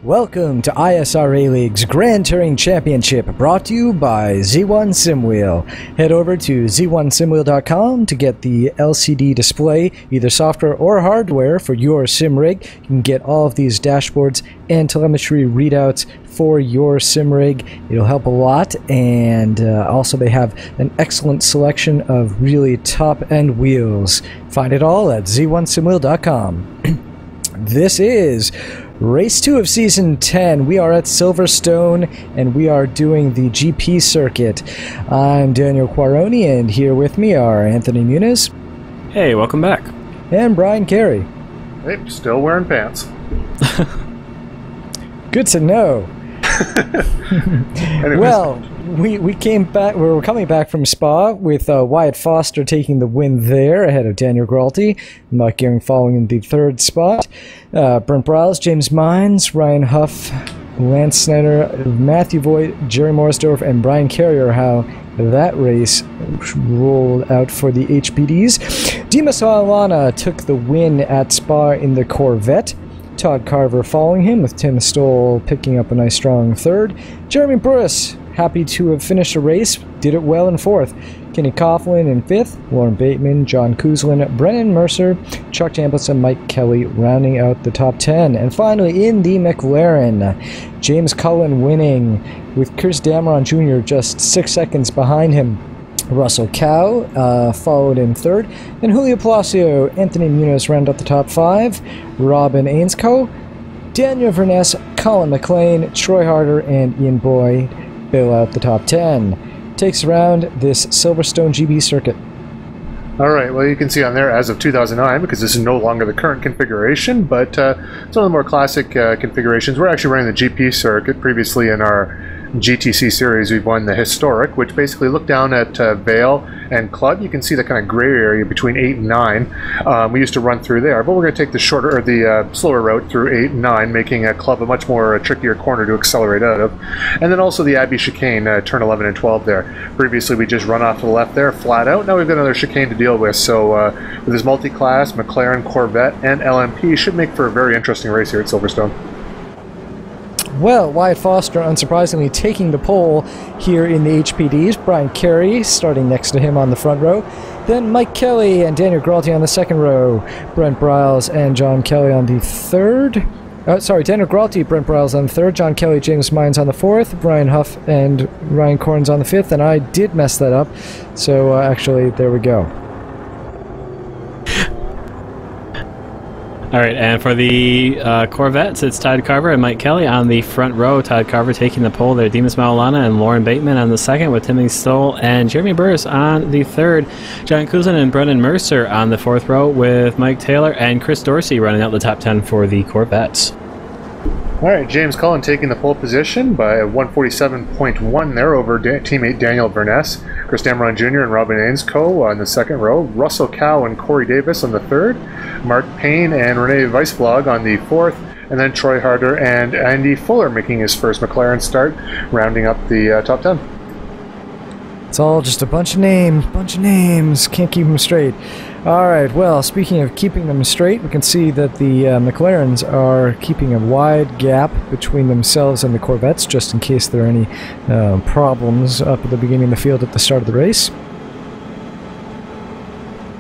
Welcome to ISRA League's Grand Touring Championship, brought to you by Z1 Simwheel. Head over to z1simwheel.com to get the LCD display, either software or hardware, for your sim rig. You can get all of these dashboards and telemetry readouts for your sim rig. It'll help a lot, and also they have an excellent selection of really top-end wheels. Find it all at z1simwheel.com. This is Race 2 of Season 10. We are at Silverstone, and we are doing the GP circuit. I'm Daniel Quaroni, and here with me are Anthony Muniz. Hey, welcome back. And Brian Carey. Hey, still wearing pants. Good to know. Well, we came back. We were coming back from Spa with Wyatt Foster taking the win there ahead of Daniel Gralti, Mike Gehring following in the third spot. Brent Briles, James Mines, Ryan Huff, Lance Snyder, Matthew Voigt, Jerry Morrisdorf, and Brian Carrier. How that race rolled out for the HPDs. Dimas Alana took the win at Spa in the Corvette. Todd Carver following him, with Tim Stoll picking up a nice strong third. Jeremy Burris, happy to have finished the race, did it well in fourth. Kenny Coughlin in fifth, Lauren Bateman, John Kuzlin, Brennan Mercer, Chuck Chambliss, and Mike Kelly rounding out the top 10. And finally, in the McLaren, James Cullen winning, with Chris Dameron Jr. just 6 seconds behind him. Russell Cow followed in third, and Julio Palacio, Anthony Muniz round out the top 5, Robin Ainscoe, Daniel Verness, Colin McLean, Troy Harder, and Ian Boyd fill out the top 10. Takes around this Silverstone GB circuit. All right, well, you can see on there as of 2009, because this is no longer the current configuration, but it's one of the more classic configurations. We're actually running the GP circuit. Previously in our GTC series, we've won the Historic, which basically look down at Vale and Club. You can see the kind of gray area between 8 and 9. We used to run through there, but we're going to take the shorter or the slower route through 8 and 9, making Club a much more trickier corner to accelerate out of. And then also the Abbey chicane, turn 11 and 12 there. Previously, we just run off to the left there, flat out. Now we've got another chicane to deal with. So with this multi-class, McLaren, Corvette, and LMP, should make for a very interesting race here at Silverstone. Well, Wyatt Foster, unsurprisingly, taking the pole here in the HPDs. Brian Carey starting next to him on the front row. Then Mike Kelly and Daniel Gralti on the second row. Brent Briles and John Kelly on the third. Daniel Gralti, Brent Briles on the third. John Kelly, James Mines on the fourth. Brian Huff and Ryan Corns on the fifth. And I did mess that up. So, actually, there we go. All right, and for the Corvettes, it's Todd Carver and Mike Kelly on the front row. Todd Carver taking the pole there. Dimas Maulana and Lauren Bateman on the second, with Timothy Stoll and Jeremy Burris on the third. John Kuzlin and Brendan Mercer on the fourth row, with Mike Taylor and Chris Dorsey running out the top 10 for the Corvettes. All right, James Cullen taking the pole position by 147.1 there over teammate Daniel Verness. Chris Dameron Jr. and Robin Ainscoe on the second row. Russell Cow and Corey Davis on the third. Mark Payne and Renee Weisblog on the fourth. And then Troy Harder and Andy Fuller making his first McLaren start, rounding up the top 10. It's all just a bunch of names. Can't keep them straight. All right, well, speaking of keeping them straight, we can see that the McLarens are keeping a wide gap between themselves and the Corvettes, just in case there are any problems up at the beginning of the field at the start of the race.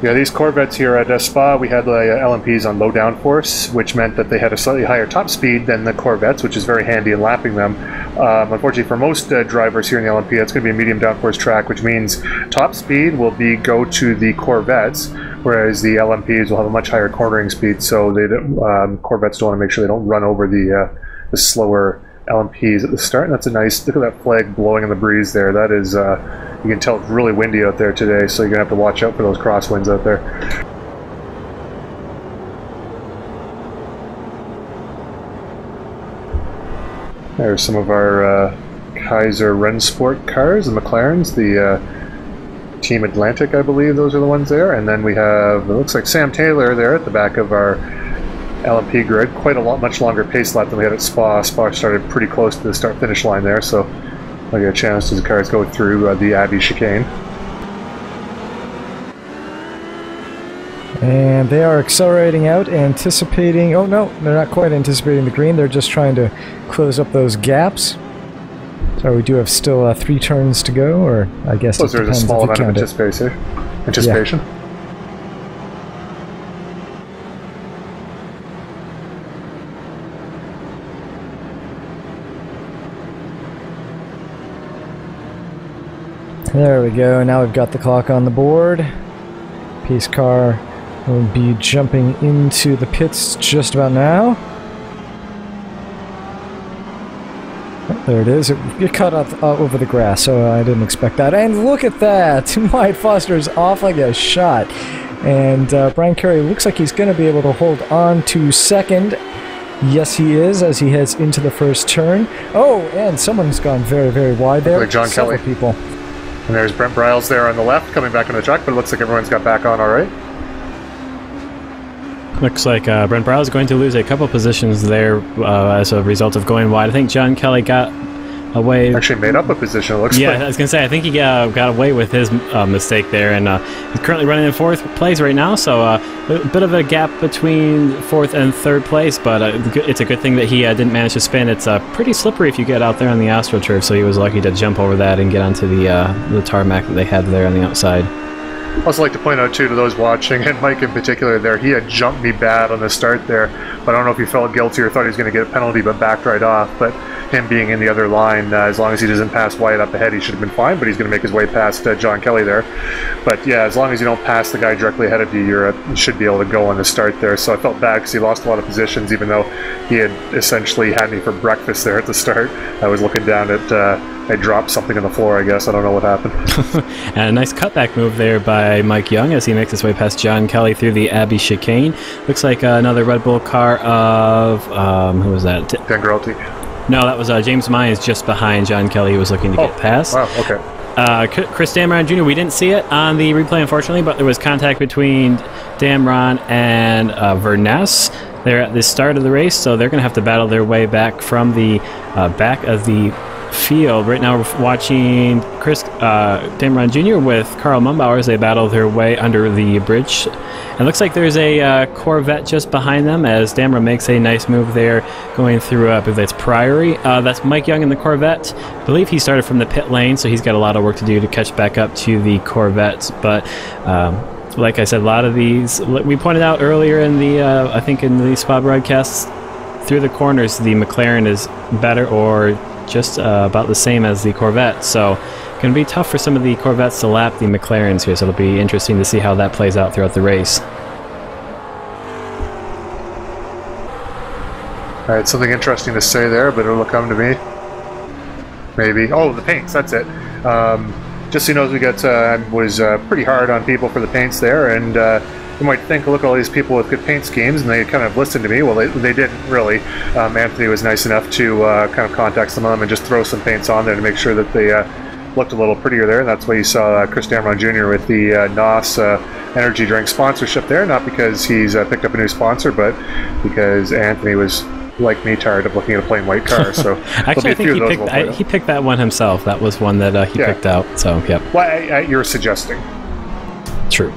Yeah, these Corvettes here at Spa, we had the LMPs on low downforce, which meant that they had a slightly higher top speed than the Corvettes, which is very handy in lapping them. Unfortunately, for most drivers here in the LMP, that's going to be a medium downforce track, which means top speed will go to the Corvettes, whereas the LMPs will have a much higher cornering speed, so Corvettes don't want to make sure they don't run over the slower LMPs at the start. And that's a nice, look at that flag blowing in the breeze there. That is, you can tell it's really windy out there today, so you're going to have to watch out for those crosswinds out there. There's some of our Kaiser Rennsport cars, the McLarens, the Team Atlantic, I believe those are the ones there. And then we have, it looks like Sam Taylor there at the back of our LMP grid. Quite a lot, much longer pace lap than we had at Spa. Spa started pretty close to the start-finish line there, so I'll get a chance as the cars go through the Abbey chicane. And they are accelerating out, anticipating... Oh, no, they're not quite anticipating the green. They're just trying to close up those gaps. So we do have still 3 turns to go, or I guess there's a small amount of anticipation. Yeah. There we go. Now we've got the clock on the board. Pace car will be jumping into the pits just about now. Oh, there it is. It cut off over the grass, so I didn't expect that. And look at that! Wyatt Foster is off like a shot. And Brian Carey looks like he's going to be able to hold on to second. Yes, he is, as he heads into the first turn. Oh, and someone's gone very, very wide there. Like John Kelly. People. And there's Brent Briles there on the left, coming back on the track, but it looks like everyone's got back on all right. Looks like Brent Briles is going to lose a couple positions there as a result of going wide. I think John Kelly got away. Actually made up a position, it looks like. Yeah, I was going to say, I think he got away with his mistake there, and he's currently running in 4th place right now, so a bit of a gap between 4th and 3rd place, but it's a good thing that he didn't manage to spin. It's pretty slippery if you get out there on the AstroTurf, so he was lucky to jump over that and get onto the tarmac that they had there on the outside. I'd also like to point out, too, to those watching, and Mike in particular there, he had jumped me bad on the start there, but I don't know if he felt guilty or thought he was going to get a penalty, but backed right off. But him being in the other line, as long as he doesn't pass Wyatt up ahead, he should have been fine, but he's going to make his way past John Kelly there. But yeah, as long as you don't pass the guy directly ahead of you, you should be able to go on the start there. So I felt bad because he lost a lot of positions, even though he had essentially had me for breakfast there at the start. I was looking down at... I dropped something on the floor, I guess. I don't know what happened. And a nice cutback move there by Mike Young as he makes his way past John Kelly through the Abbey chicane. Looks like another Red Bull car of... who was that? Dan Geralti. No, that was James Mines just behind John Kelly, who was looking to get past. Wow, okay. Chris Damron Jr., we didn't see it on the replay, unfortunately, but there was contact between Damron and Verness. They're at the start of the race, so they're going to have to battle their way back from the back of the field. Right now we're watching Chris Damron Jr. with Carl Mumbauer as they battle their way under the bridge. It looks like there's a Corvette just behind them as Damron makes a nice move there going through, I believe that's Priory. That's Mike Young in the Corvette. I believe he started from the pit lane, so he's got a lot of work to do to catch back up to the Corvettes. But like I said, a lot of these, we pointed out earlier in the, I think in the Spa broadcasts, through the corners, the McLaren is better or just about the same as the Corvette, so going to be tough for some of the Corvettes to lap the McLarens here, so it'll be interesting to see how that plays out throughout the race. Alright, something interesting to say there, but it'll come to me. Maybe. Oh, the paints, that's it. Just so you know, we got, was pretty hard on people for the paints there, and you might think, look at all these people with good paint schemes, and they kind of listened to me. Well, they didn't really. Anthony was nice enough to kind of contact some of them and just throw some paints on there to make sure that they looked a little prettier there. And that's why you saw Chris Damron Jr. with the NOS energy drink sponsorship there. Not because he's picked up a new sponsor, but because Anthony was, like me, tired of looking at a plain white car. So actually, I think he picked that one himself. That was one that he picked out. So, yep. Well, you're suggesting. True.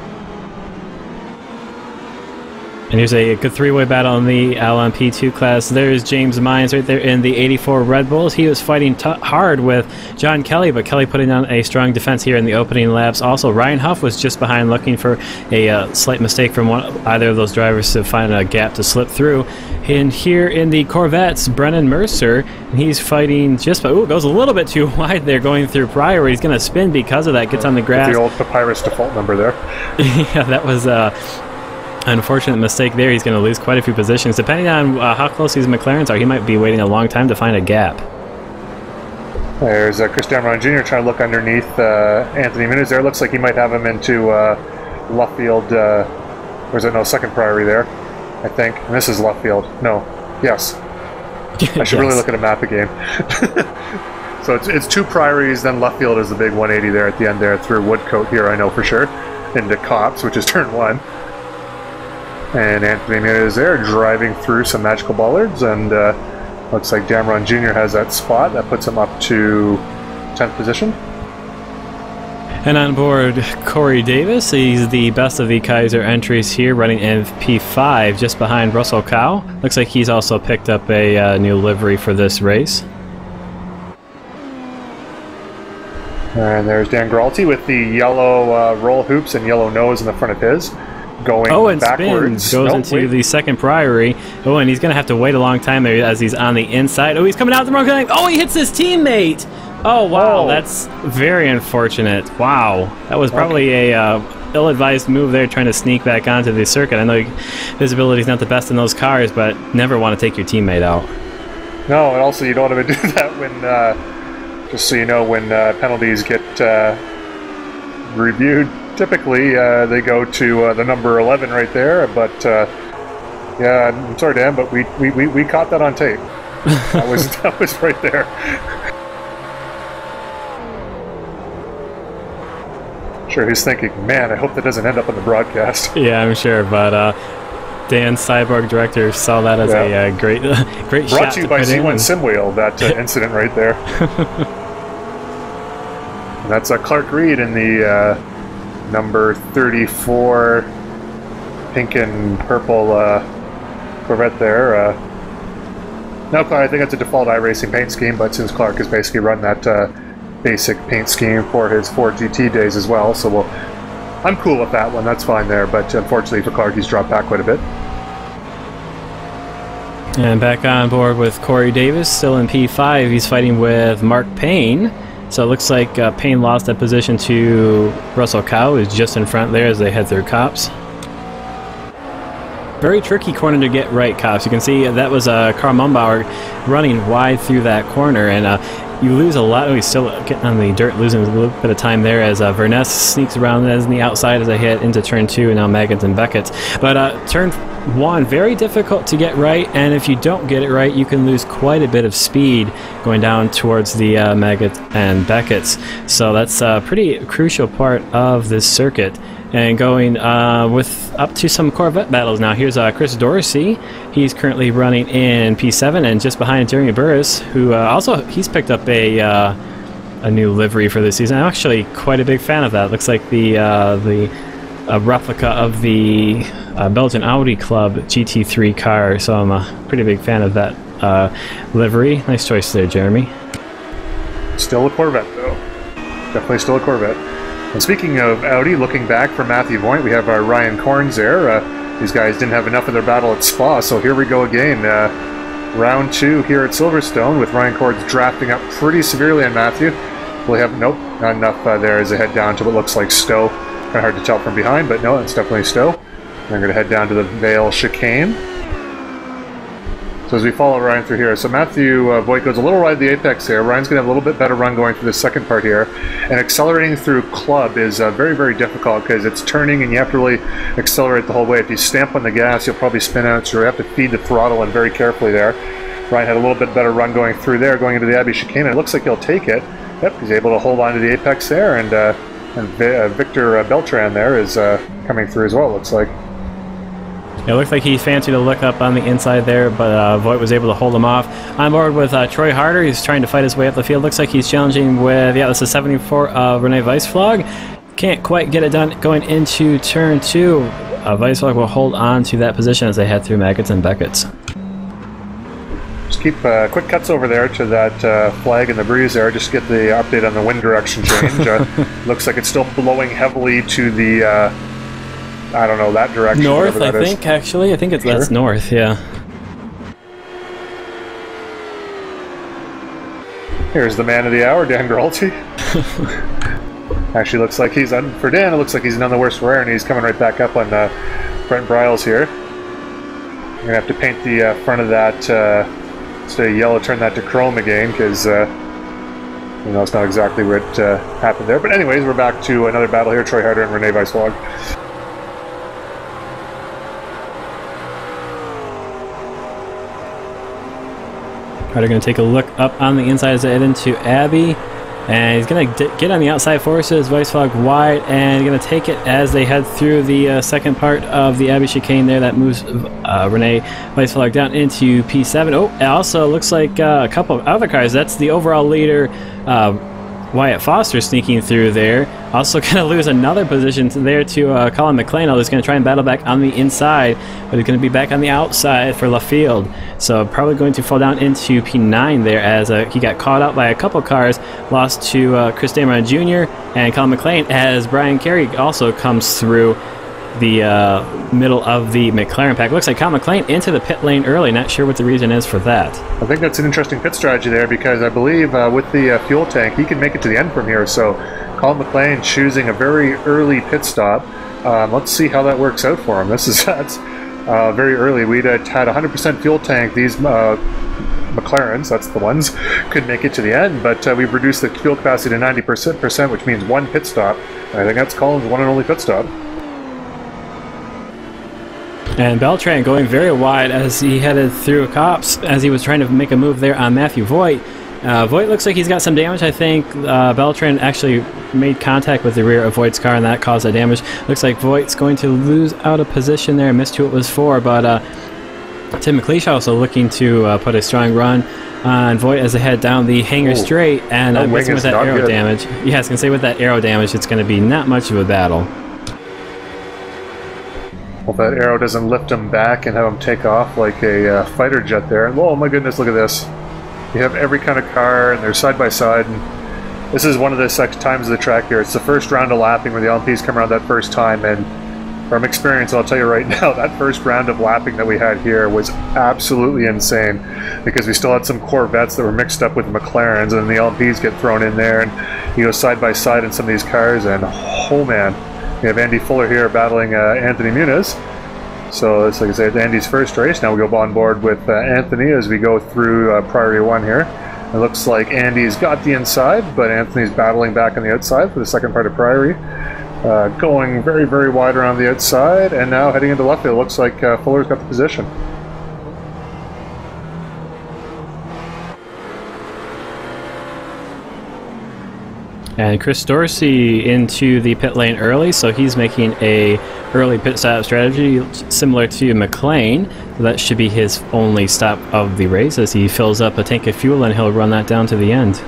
And here's a good three-way battle in the Alon P2 class. There's James Mines right there in the 84 Red Bulls. He was fighting hard with John Kelly, but Kelly putting on a strong defense here in the opening laps. Also, Ryan Huff was just behind looking for a slight mistake from either of those drivers to find a gap to slip through. And here in the Corvettes, Brennan Mercer, and he's fighting just by... Ooh, goes a little bit too wide there going through Pryor. He's going to spin because of that. Gets on the grass. With the old Papyrus default number there. Yeah, that was... unfortunate mistake there. He's going to lose quite a few positions. Depending on how close these McLarens are, he might be waiting a long time to find a gap. There's Chris Damron Jr. trying to look underneath Anthony Muniz there. Looks like he might have him into Luffield. Or is it no second Priory there? I think. And this is Luffield. No. Yes. I should really look at a map again. So it's two Priories, then Luffield is the big 180 there at the end there through Woodcote here, I know for sure. Into Cops, which is turn 1. And Anthony Muniz is there driving through some magical bollards, and looks like Damron Jr. has that spot that puts him up to 10th position. And on board, Corey Davis. He's the best of the Kaiser entries here, running in P5, just behind Russell Cow. Looks like he's also picked up a new livery for this race. And there's Dan Gralty with the yellow roll hoops and yellow nose in the front of his. Going and backwards. Spins, goes into the second priory. Oh, and he's going to have to wait a long time there as he's on the inside. Oh, he's coming out the wrong line. Oh, he hits his teammate. Oh, wow, that's very unfortunate. Wow, that was probably a ill-advised move there, trying to sneak back onto the circuit. I know visibility is not the best in those cars, but never want to take your teammate out. No, and also you don't want to do that when, just so you know, when penalties get reviewed. Typically, they go to the number 11 right there, but yeah, I'm sorry, Dan, but we caught that on tape. That was right there. Sure, he's thinking, man, I hope that doesn't end up on the broadcast. Yeah, I'm sure, but Dan Cyborg director saw that as a great Brought shot to you by Z1 Simwheel, that incident right there. And that's Clark Reed in the number 34 pink and purple Corvette there. No, I think it's a default iRacing paint scheme, but since Clark has basically run that basic paint scheme for his Ford GT days as well, so I'm cool with that one, that's fine there, but unfortunately for Clark, he's dropped back quite a bit. And back on board with Corey Davis, still in P5, he's fighting with Mark Payne. So it looks like Payne lost that position to Russell Cow, who's just in front there as they head through Cops. Very tricky corner to get right, Cops. You can see that was Karl Mumbauer running wide through that corner, and you lose a lot. He's still getting on the dirt, losing a little bit of time there as Verness sneaks around as on the outside as they head into turn 2, and now Maggott and Beckett. But turn 1, very difficult to get right, and if you don't get it right, you can lose quite a bit of speed going down towards the Maggott and Beckett's. So that's a pretty crucial part of this circuit. And going with up to some Corvette battles now. Here's Chris Dorsey. He's currently running in P7, and just behind Jeremy Burris, who also he's picked up a new livery for this season. I'm actually quite a big fan of that. Looks like the replica of the Belgian Audi Club GT3 car. So I'm a pretty big fan of that livery. Nice choice there, Jeremy. Still a Corvette, though. Definitely still a Corvette. And speaking of Audi, looking back for Matthew Voigt, we have Ryan Corns there. These guys didn't have enough of their battle at Spa, so here we go again. Round 2 here at Silverstone with Ryan Corns drafting up pretty severely on Matthew. We have, nope, not enough there as they head down to what looks like Stowe. Kind of hard to tell from behind, but no, it's definitely Stowe. They're going to head down to the Vale chicane. So as we follow Ryan through here, so Matthew Voigt goes a little wide of the apex here. Ryan's going to have a little bit better run going through the second part here. And accelerating through Club is very, very difficult because it's turning and you have to really accelerate the whole way. If you stamp on the gas, you'll probably spin out, so you have to feed the throttle in very carefully there. Ryan had a little bit better run going through there, going into the Abbey chicane. It looks like he'll take it. Yep, he's able to hold on to the apex there, and Victor Beltran there is coming through as well, it looks like. It looks like he fancied a look up on the inside there, but Voigt was able to hold him off. On board with Troy Harder. He's trying to fight his way up the field. Looks like he's challenging with, this is 74 of Rene Weissflog. Can't quite get it done going into turn 2. Weissflog will hold on to that position as they head through Maggots and Beckett's. Just keep quick cuts over there to that flag in the breeze there, just to get the update on the wind direction change. Looks like it's still blowing heavily to the... I don't know, that direction. North, I think, actually. I think it's that's north, yeah. Here's the man of the hour, Dan Gralty. Actually looks like he's for Dan, it looks like he's none the worse for air, and he's coming right back up on Brent Briles here. I'm going to have to paint the front of that, instead of yellow, turn that to chrome again, because, it's not exactly what happened there. But anyways, we're back to another battle here, Troy Harder and Rene Weissflog. They're going to take a look up on the inside as they head into Abbey. And he's going to get on the outside forces, Weissflog wide, and going to take it as they head through the second part of the Abbey chicane there. That moves Rene Weissflog down into P7. Oh, it also looks like a couple of other cars. That's the overall leader, Wyatt Foster sneaking through there. Also going to lose another position there to Colin McLean, who's going to try and battle back on the inside, but he's going to be back on the outside for Laffield. So probably going to fall down into P9 there as he got caught out by a couple cars, lost to Chris Dameron Jr. and Colin McLean as Brian Carey also comes through the middle of the McLaren pack. Looks like Colin McLean into the pit lane early. Not sure what the reason is for that. I think that's an interesting pit strategy there because I believe with the fuel tank, he can make it to the end from here. So Colin McLean choosing a very early pit stop. Let's see how that works out for him. That's very early. We'd had 100% fuel tank. These McLarens, that's the ones, could make it to the end, but we've reduced the fuel capacity to 90%, which means one pit stop. And I think that's Colin's one and only pit stop. And Beltran going very wide as he headed through cops as he was trying to make a move there on Matthew Voigt. Voigt looks like he's got some damage. I think Beltran actually made contact with the rear of Voigt's car and that caused that damage. Looks like Voigt's going to lose out of position there. Missed who it was for, but Tim McLeish also looking to put a strong run on Voigt as they head down the hangar straight. And I'm guessing with that aero damage. Yeah, I was going to say with that aero damage, it's going to be not much of a battle. Well, that arrow doesn't lift him back and have him take off like a fighter jet there. And oh my goodness, look at this. You have every kind of car and they're side by side. And this is one of the times of the track here. It's the first round of lapping where the LMPs come around that first time. And from experience, I'll tell you right now, that first round of lapping that we had here was absolutely insane because we still had some Corvettes that were mixed up with McLarens and the LMPs get thrown in there and you go side by side in some of these cars and oh man. We have Andy Fuller here battling Anthony Muniz. So it's like I said, Andy's first race. Now we go on board with Anthony as we go through Priory 1 here. It looks like Andy's got the inside, but Anthony's battling back on the outside for the second part of Priory. Going very, very wide around the outside, and now heading into left field. Looks like Fuller's got the position. And Chris Dorsey into the pit lane early, so he's making a early pit stop strategy similar to McLean. So that should be his only stop of the race as he fills up a tank of fuel and he'll run that down to the end.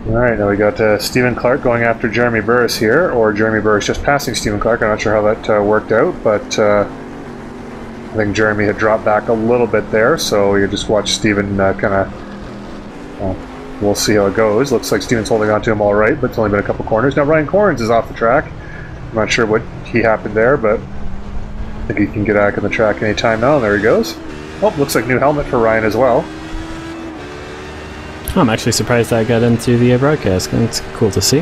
Alright, now we got Stephen Clark going after Jeremy Burris here, or Jeremy Burris just passing Stephen Clark. I'm not sure how that worked out, but I think Jeremy had dropped back a little bit there, so you just watch Stephen we'll see how it goes. Looks like Stephen's holding on to him all right, but it's only been a couple corners. Now Ryan Corns is off the track. I'm not sure what happened there, but I think he can get back on the track anytime now, and there he goes. Oh, looks like new helmet for Ryan as well. I'm actually surprised that got into the broadcast. It's cool to see.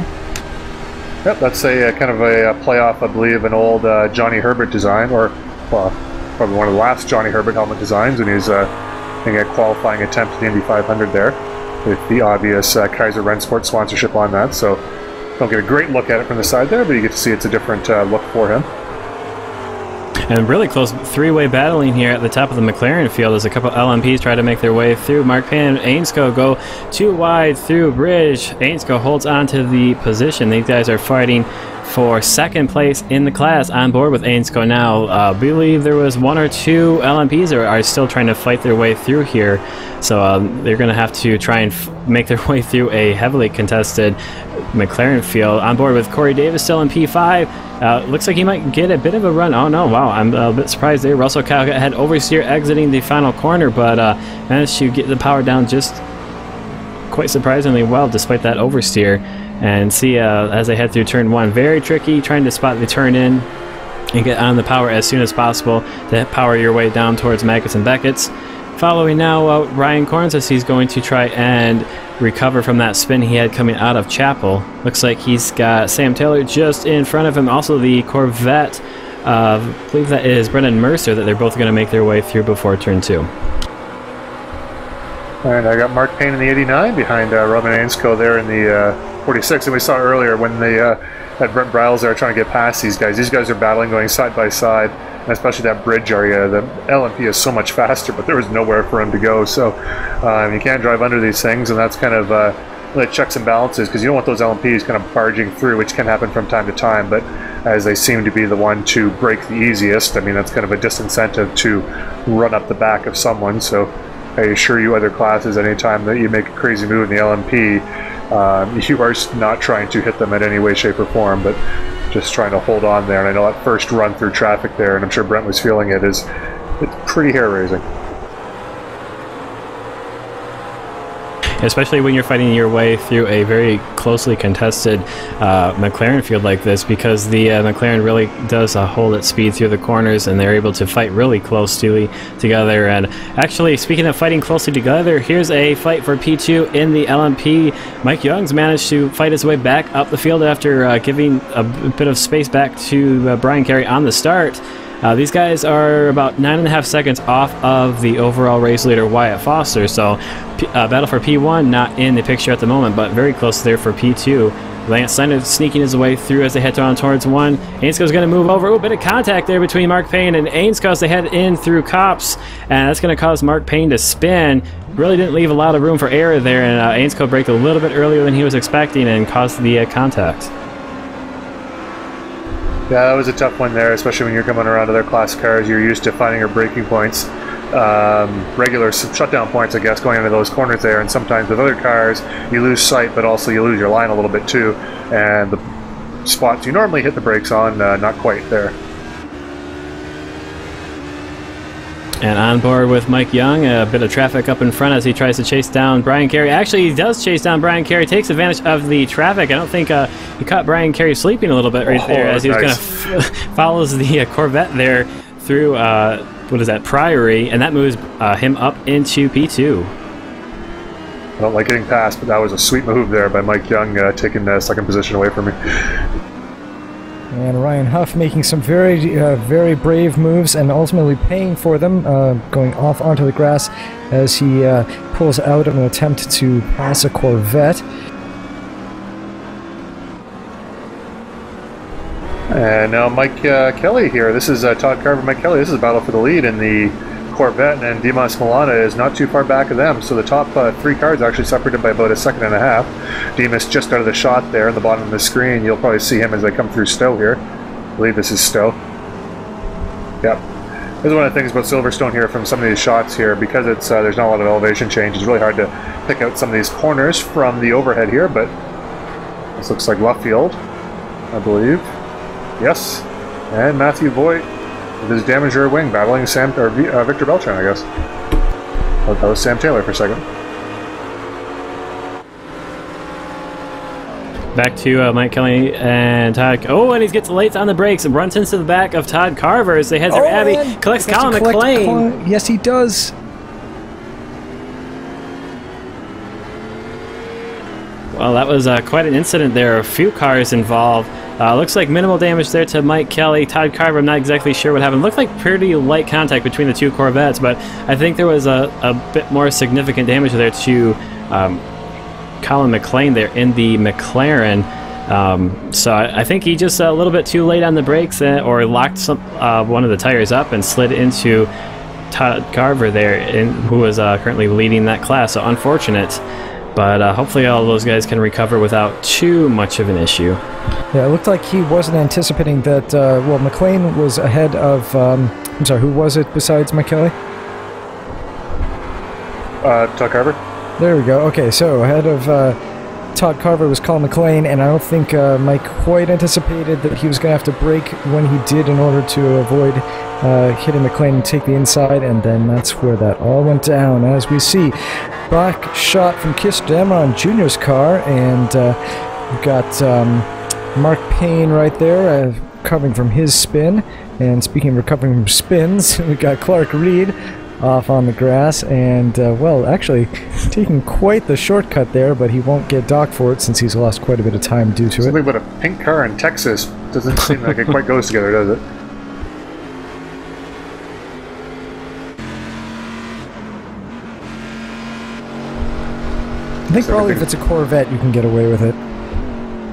Yep, that's a kind of a playoff, I believe, an old Johnny Herbert design, or probably one of the last Johnny Herbert helmet designs when he was making a qualifying attempt at the Indy 500 there, with the obvious Kaiser Rennsport sponsorship on that. So don't get a great look at it from the side there, but you get to see it's a different look for him. And really close three-way battling here at the top of the McLaren field as a couple LMPs try to make their way through. Mark Payne and Ainscough go too wide through bridge. Ainscough holds on to the position. These guys are fighting for second place in the class. On board with Ainscough now. I believe there was one or two LMPs that are still trying to fight their way through here. So they're going to have to try and make their way through a heavily contested McLaren field. On board with Corey Davis still in P5. Looks like he might get a bit of a run. Oh no, wow, I'm a bit surprised there. Russell Calgett had oversteer exiting the final corner, but managed to get the power down just quite surprisingly well despite that oversteer. And see as they head through turn one, very tricky trying to spot the turn in and get on the power as soon as possible to power your way down towards Maggotts and Beckett's. Following now Ryan Corns as he's going to try and recover from that spin he had coming out of Chapel. Looks like he's got Sam Taylor just in front of him. Also the Corvette, I believe that is Brendan Mercer, that they're both going to make their way through before turn two. And I got Mark Payne in the 89 behind Robin Ainscough there in the 46. And we saw earlier when they had Brent Briles there trying to get past these guys. These guys are battling going side by side. And especially that bridge area, the LMP is so much faster, but there was nowhere for him to go. So you can't drive under these things, and that's kind of checks and balances because you don't want those LMPs kind of barging through, which can happen from time to time. But as they seem to be the one to break the easiest. I mean, that's kind of a disincentive to run up the back of someone, so I assure you other classes, anytime that you make a crazy move in the LMP, you are not trying to hit them in any way, shape, or form, but just trying to hold on there. And I know that first run through traffic there, and I'm sure Brent was feeling it, it's pretty hair-raising. Especially when you're fighting your way through a very closely contested McLaren field like this, because the McLaren really does hold its speed through the corners, and they're able to fight really closely together. And actually, speaking of fighting closely together, here's a fight for P2 in the LMP. Mike Young's managed to fight his way back up the field after giving a bit of space back to Brian Carey on the start. These guys are about 9.5 seconds off of the overall race leader, Wyatt Foster, so battle for P1 not in the picture at the moment, but very close there for P2. Lance Steiner sneaking his way through as they head on towards one. Ainsco's going to move over. A bit of contact there between Mark Payne and Ainsco as they head in through Cops, and that's going to cause Mark Payne to spin. Really didn't leave a lot of room for error there, and Ainsco braked a little bit earlier than he was expecting and caused the contact. Yeah, that was a tough one there, especially when you're coming around to their class cars. You're used to finding your braking points, regular shutdown points, I guess, going into those corners there. And sometimes with other cars, you lose sight, but also you lose your line a little bit too. And the spots you normally hit the brakes on, not quite there. And on board with Mike Young, a bit of traffic up in front as he tries to chase down Brian Carey. Actually, he does chase down Brian Carey, takes advantage of the traffic. I don't think he caught Brian Carey sleeping a little bit right there as he was nice. kind of follows the Corvette there through, what is that, Priory, and that moves him up into P2. I don't like getting past, but that was a sweet move there by Mike Young, taking second position away from me. And Ryan Huff making some very brave moves and ultimately paying for them, going off onto the grass as he pulls out of an attempt to pass a Corvette. And now Mike Kelly here. This is Todd Carver, Mike Kelly. This is a battle for the lead in the Corvette, and Dimas Milana is not too far back of them. So the top three cars actually separated by about a second and a half. Dimas just out of the shot there in the bottom of the screen. You'll probably see him as they come through Stowe here. I believe this is Stowe. Yep. This is one of the things about Silverstone here from some of these shots here, because it's there's not a lot of elevation change. It's really hard to pick out some of these corners from the overhead here, but this looks like Luffield, I believe. Yes. And Matthew Voigt with his damaged rear wing battling Victor Beltran, I guess. Oh, that was Sam Taylor for a second. Back to Mike Kelly and Todd. Oh, and he gets late on the brakes and runs into the back of Todd Carver as they head through Abbey. Collects Colin McLean. Yes, he does. Well, that was quite an incident there. A few cars involved. Looks like minimal damage there to Mike Kelly. Todd Carver, I'm not exactly sure what happened. Looked like pretty light contact between the two Corvettes, but I think there was a bit more significant damage there to Colin McLean there in the McLaren. So I think he just a little bit too late on the brakes or locked one of the tires up and slid into Todd Carver there, who was currently leading that class. So unfortunate. But hopefully all those guys can recover without too much of an issue. Yeah, it looked like he wasn't anticipating that, well, McLean was ahead of, I'm sorry, who was it besides McKelly? Todd Carver. There we go. Okay, so ahead of Todd Carver was Colin McLean, and I don't think Mike quite anticipated that he was going to have to brake when he did in order to avoid hitting McLean and take the inside, and then that's where that all went down. As we see, back shot from Kiss Dameron Jr.'s car, and we've got Mark Payne right there recovering from his spin. And speaking of recovering from spins, we've got Clark Reed off on the grass, and well, actually taking quite the shortcut there, but he won't get docked for it since he's lost quite a bit of time due to Something about a pink car in Texas doesn't seem like it quite goes together, does it? I think probably if it's a Corvette, you can get away with it.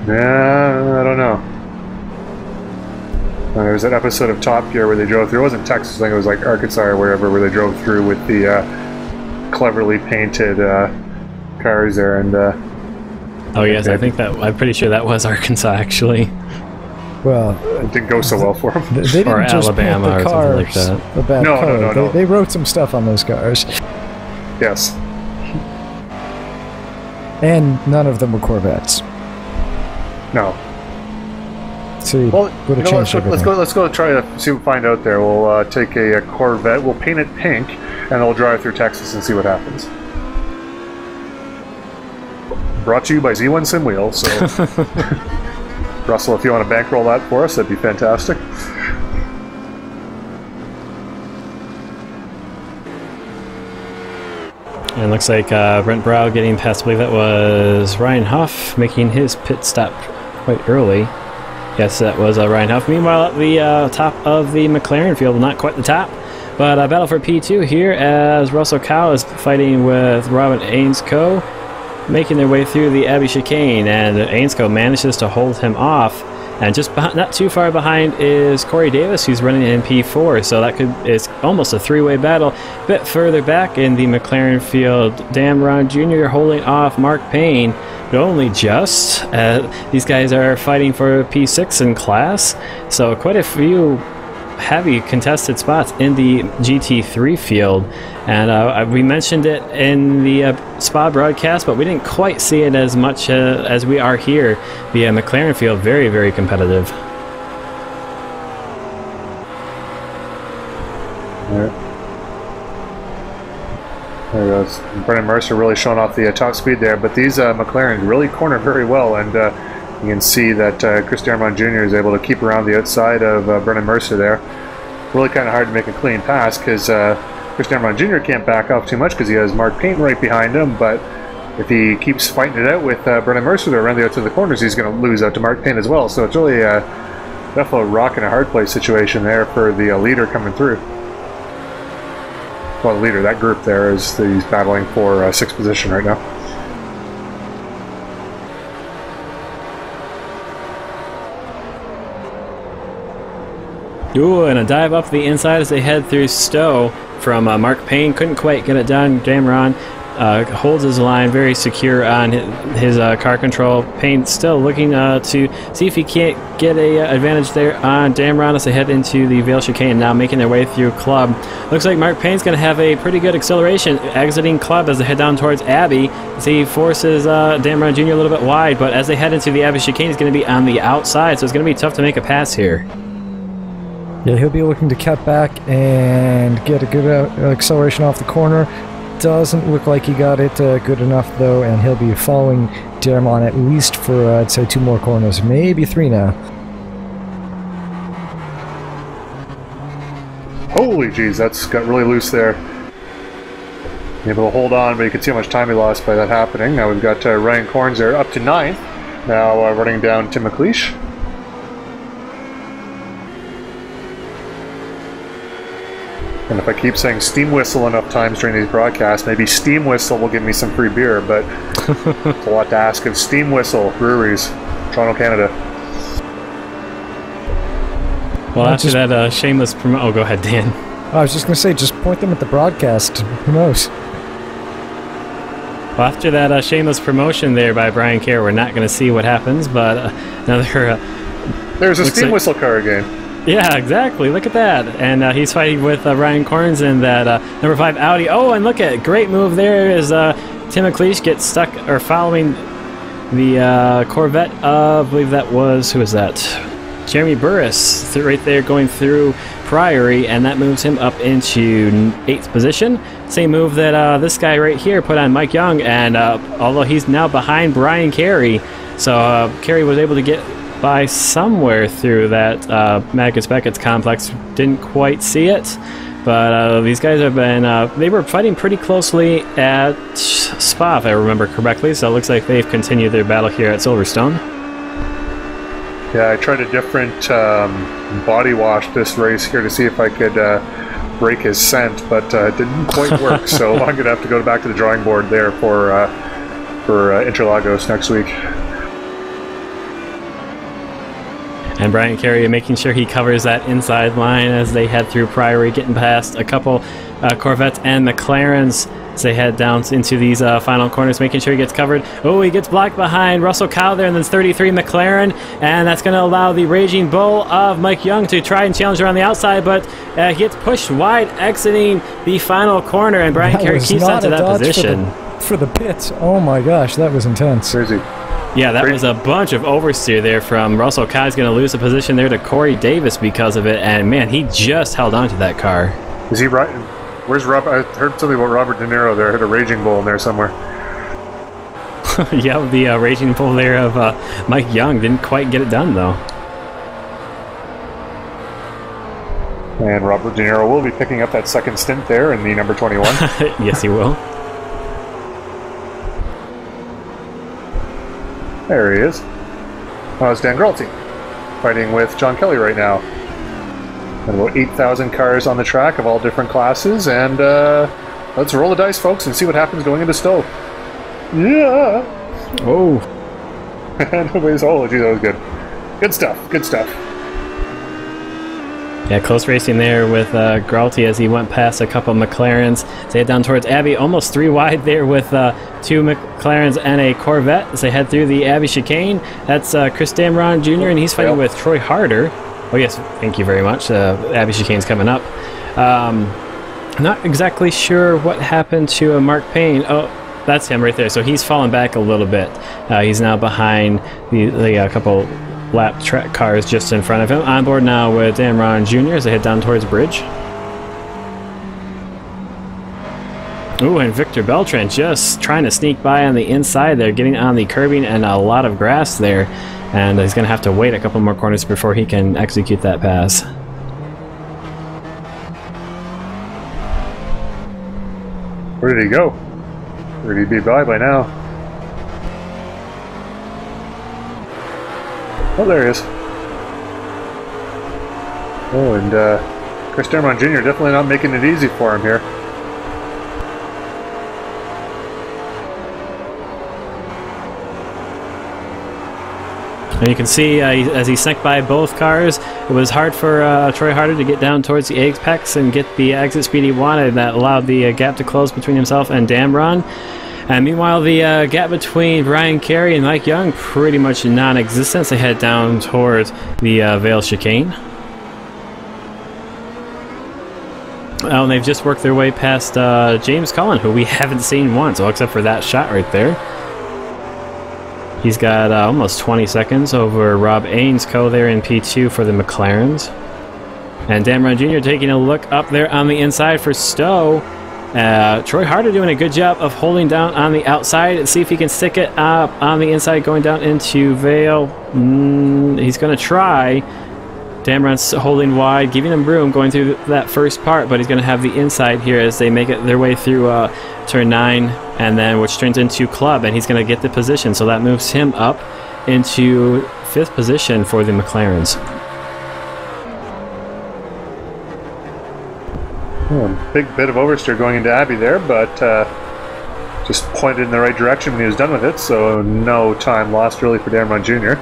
Yeah, I don't know. There was that episode of Top Gear where they drove through. It wasn't Texas, I think it was like Arkansas or wherever, where they drove through with the cleverly painted cars there. And oh yes, I think that I'm pretty sure that was Arkansas actually. Well, it didn't go so well for them. They didn't Or just Alabama paint the or something like cars that. a bad No, color. no. They wrote some stuff on those cars. Yes. And none of them were Corvettes. No. See, Well, would have changed everything. let's go try to see what we find out there. We'll take a Corvette, we'll paint it pink, and then we'll drive through Texas and see what happens. Brought to you by Z1 Sim Wheel, so... Russell, if you want to bankroll that for us, that'd be fantastic. And looks like Brent Brow getting past, I believe that was Ryan Huff, making his pit stop quite early. Yes, that was Ryan Huff. Meanwhile, at the top of the McLaren field, not quite the top, but a battle for P2 here as Russell Cow is fighting with Robin Ainscoe, making their way through the Abbey chicane, and Ainscoe manages to hold him off. And just not too far behind is Corey Davis, who's running in P4, so it's almost a three-way battle. A bit further back in the McLaren field, Damron Jr. holding off Mark Payne, but only just. These guys are fighting for P6 in class, so quite a few heavy contested spots in the GT3 field. And we mentioned it in the Spa broadcast, but we didn't quite see it as much as we are here. The McLaren field, very, very competitive. There he goes. Brendan Mercer really showing off the top speed there, but these McLarens really corner very well, and you can see that Chris Darmon Jr. is able to keep around the outside of Brendan Mercer there. Really kind of hard to make a clean pass because Chris Darmon Jr. can't back off too much because he has Mark Payne right behind him, but if he keeps fighting it out with Brendan Mercer there around the outside of the corners, he's going to lose out to Mark Payne as well. So it's really definitely a rock and a hard place situation there for the leader coming through. Well, the leader, that group there, is he's battling for 6th position right now. Ooh, and a dive up the inside as they head through Stowe from Mark Payne. Couldn't quite get it done. Damron holds his line very secure on his car control. Payne still looking to see if he can't get a advantage there on Damron as they head into the Vale chicane, now making their way through Club. Looks like Mark Payne's going to have a pretty good acceleration exiting Club as they head down towards Abbey, as he forces Damron Jr. a little bit wide, but as they head into the Abbey chicane, he's going to be on the outside, so it's going to be tough to make a pass here. Yeah, he'll be looking to cut back and get a good acceleration off the corner. Doesn't look like he got it good enough, though, and he'll be following Darmon at least for, I'd say, 2 more corners, maybe 3 now. Holy jeez, that's got really loose there. Able to hold on, but you can see how much time he lost by that happening. Now we've got Ryan Corns there up to 9th. Now running down Tim McLeish. And if I keep saying steam whistle enough times during these broadcasts, maybe steam whistle will give me some free beer, but it's a lot to ask of steam whistle breweries, Toronto, Canada. Well, after that shameless promo... Oh, go ahead, Dan. I was just going to say, just point them at the broadcast. Who knows? Well, after that shameless promotion there by Brian Kerr, we're not going to see what happens, but another... There's a steam whistle car again. Yeah, exactly. Look at that. And he's fighting with Ryan Corns in that number 5 Audi. Oh, and look at great move there as Tim McLeish gets stuck or following the Corvette of, I believe that was, who was that? Jeremy Burris right there going through Priory, and that moves him up into 8th position. Same move that this guy right here put on Mike Young, and although he's now behind Brian Carey, so Carey was able to get by somewhere through that Magus Beckett's complex. Didn't quite see it, but these guys have been they were fighting pretty closely at Spa, if I remember correctly, so it looks like they've continued their battle here at Silverstone. Yeah, I tried a different body wash this race here to see if I could break his scent, but it didn't quite work, so I'm gonna have to go back to the drawing board there for Interlagos next week. And Brian Carey making sure he covers that inside line as they head through Priory, getting past a couple Corvettes and McLarens as they head down into these final corners, making sure he gets covered. Oh, he gets blocked behind Russell Kyle there, and then 33 McLaren, and that's going to allow the Raging Bull of Mike Young to try and challenge around the outside, but he gets pushed wide, exiting the final corner, and Brian Carey keeps onto that position. For the pits. Oh my gosh, that was intense. Crazy. Yeah, that was a bunch of oversteer there from Russell Kyle. He's going to lose a position there to Corey Davis because of it, and man, he just held on to that car. Is he right? Where's Rob? I heard something about Robert De Niro there. I had a Raging Bull in there somewhere. Yeah, the Raging Bull there of Mike Young didn't quite get it done, though. And Robert De Niro will be picking up that second stint there in the number 21. Yes, he will. There he is. Oh, it's Dan Gralty fighting with John Kelly right now. And about 8,000 cars on the track of all different classes, and let's roll the dice, folks, and see what happens going into Stowe. Yeah! Oh. Nobody's, oh, gee, that was good. Good stuff, good stuff. Yeah, close racing there with Gralty as he went past a couple of McLarens. They head down towards Abbey, almost 3 wide there with 2 McLarens and a Corvette as they head through the Abbey chicane. That's Chris Damron Jr., and he's fighting with Troy Harder. Oh yes, thank you very much. Abbey chicane's coming up. Not exactly sure what happened to Mark Payne. Oh, that's him right there. So he's fallen back a little bit. He's now behind the couple lap track cars just in front of him. On board now with Damron Jr. as they head down towards Bridge. Ooh, and Victor Beltran just trying to sneak by on the inside there, getting on the curbing and a lot of grass there. And he's going to have to wait a couple more corners before he can execute that pass. Where did he go? Where did he be by now? Oh, there he is. Oh, and Chris Damron Jr. definitely not making it easy for him here. And you can see as he snuck by both cars, it was hard for Troy Harder to get down towards the apex and get the exit speed he wanted. That allowed the gap to close between himself and Damron. And meanwhile, the gap between Brian Carey and Mike Young pretty much non-existent. They head down towards the Vale chicane. Oh, and they've just worked their way past James Cullen, who we haven't seen once, well, except for that shot right there. He's got almost 20 seconds over Rob Ainscoe there in P2 for the McLarens. And Damron Jr. taking a look up there on the inside for Stowe. Troy Harder doing a good job of holding down on the outside. Let's see if he can stick it up on the inside going down into Vale. He's going to try. Damron's holding wide, giving him room going through that first part, but he's going to have the inside here as they make it their way through turn 9, and then which turns into Club, and he's going to get the position, so that moves him up into 5th position for the McLarens. Big bit of oversteer going into Abbey there, but just pointed in the right direction when he was done with it, so no time lost really for Damron Jr.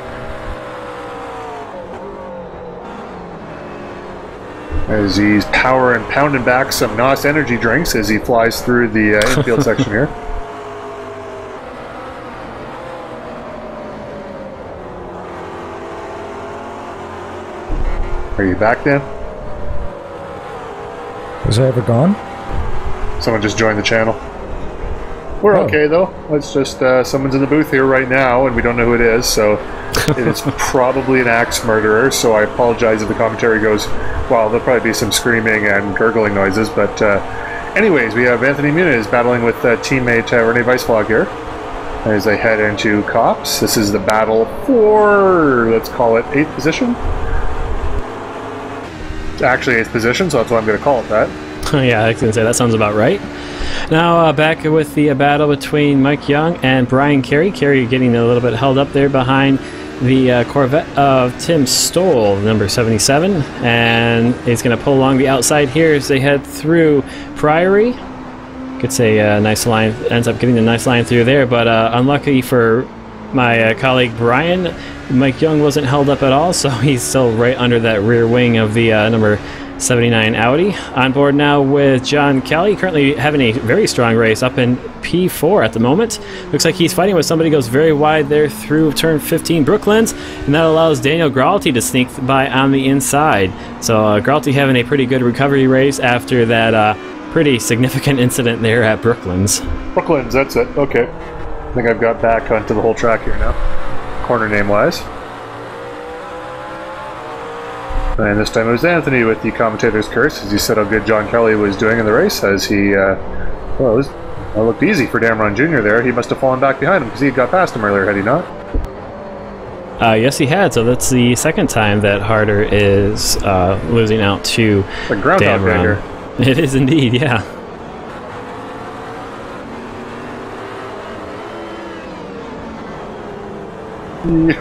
As he's pounding back some NOS energy drinks as he flies through the infield section here. Are you back, Dan? Was I ever gone? Someone just joined the channel. We're okay though. Let's just someone's in the booth here right now and we don't know who it is, so it is probably an axe murderer, so I apologize if the commentary goes, well, there'll probably be some screaming and gurgling noises, but anyways, we have Anthony Muniz battling with teammate Rene Weisflog here as they head into Cops. This is the battle for, let's call it 8th position. It's actually 8th position, so that's why I'm going to call it that. Yeah, I was going to say that sounds about right. Now back with the battle between Mike Young and Brian Carey. Carey getting a little bit held up there behind the Corvette of Tim Stoll, number 77, and he's going to pull along the outside here as they head through Priory. Gets a nice line, ends up getting a nice line through there, but unlucky for my colleague Brian, Mike Young wasn't held up at all, so he's still right under that rear wing of the number 79 Audi. On board now with John Kelly, currently having a very strong race up in P4 at the moment. Looks like he's fighting with somebody, goes very wide there through turn 15 Brooklands, and that allows Daniel Gralty to sneak by on the inside. So Gralty having a pretty good recovery race after that pretty significant incident there at Brooklands. Brooklands, that's it. Okay. I think I've got back onto the whole track here now, corner name-wise. And this time it was Anthony with the commentator's curse, as he said how good John Kelly was doing in the race, as he, well, it looked easy for Damron Jr. there. He must have fallen back behind him, because he had got past him earlier, had he not? Yes, he had, so that's the second time that Harder is losing out to Like Groundhog Day here. It is indeed, yeah.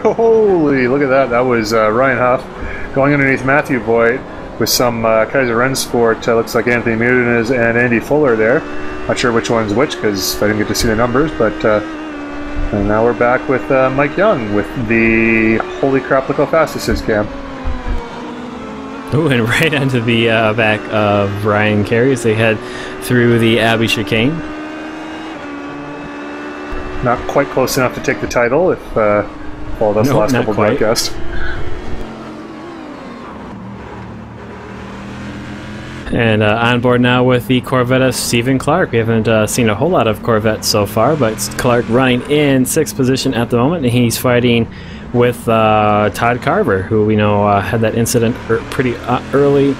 Holy, look at that. That was Ryan Huff going underneath Matthew Boyd with some Kaiser Rennsport. Looks like Anthony Muniz and Andy Fuller there. Not sure which one's which because I didn't get to see the numbers, but and now we're back with Mike Young with the holy crap, look how fast this is, Cam. Oh, and right onto the back of Ryan Carey as they head through the Abbey chicane. Not quite close enough to take the title if followed us the last couple broadcasts. And on board now with the Corvette of Stephen Clark. We haven't seen a whole lot of Corvettes so far, but it's Clark running in 6th position at the moment, and he's fighting with Todd Carver, who we know had that incident pretty early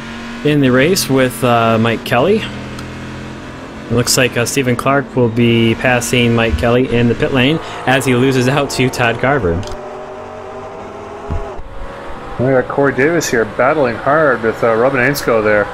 in the race with Mike Kelly. It looks like Stephen Clark will be passing Mike Kelly in the pit lane as he loses out to Todd Carver. We got Corey Davis here battling hard with Robin Ainscoe there.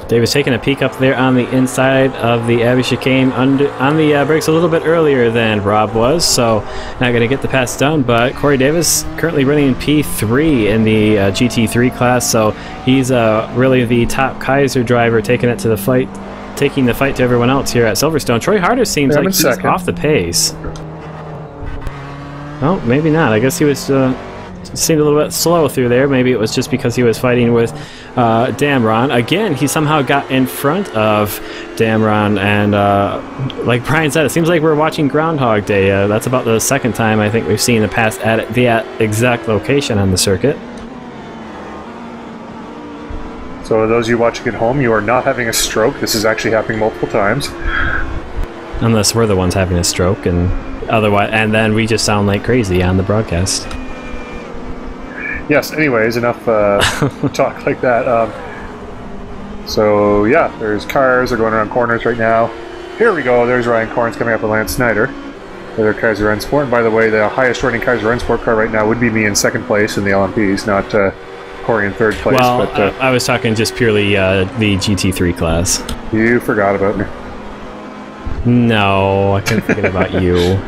Davis taking a peek up there on the inside of the Abbey chicane on the brakes a little bit earlier than Rob was, so not going to get the pass done, but Corey Davis currently running in P3 in the GT3 class, so he's really the top Kaiser driver taking it to the fight, taking the fight to everyone else here at Silverstone. Troy Harder seems like he's off the pace. Oh, maybe not. I guess he was seemed a little bit slow through there. Maybe it was just because he was fighting with Damron. Again, he somehow got in front of Damron, and like Brian said, it seems like we're watching Groundhog Day. That's about the second time I think we've seen the pass at the exact location on the circuit. So those of you watching at home, you are not having a stroke. This is actually happening multiple times. Unless we're the ones having a stroke, and otherwise, and then we just sound like crazy on the broadcast. Yes, anyways, enough talk like that. So, yeah, there's cars. They're going around corners right now. Here we go. There's Ryan Corns coming up with Lance Snyder. Their Kaiser Rennsport. And by the way, the highest rating Kaiser Rennsport car right now would be me in 2nd place in the LMPs, not Corey in 3rd place. Well, but, I was talking just purely the GT3 class. You forgot about me. No, I couldn't forget about you.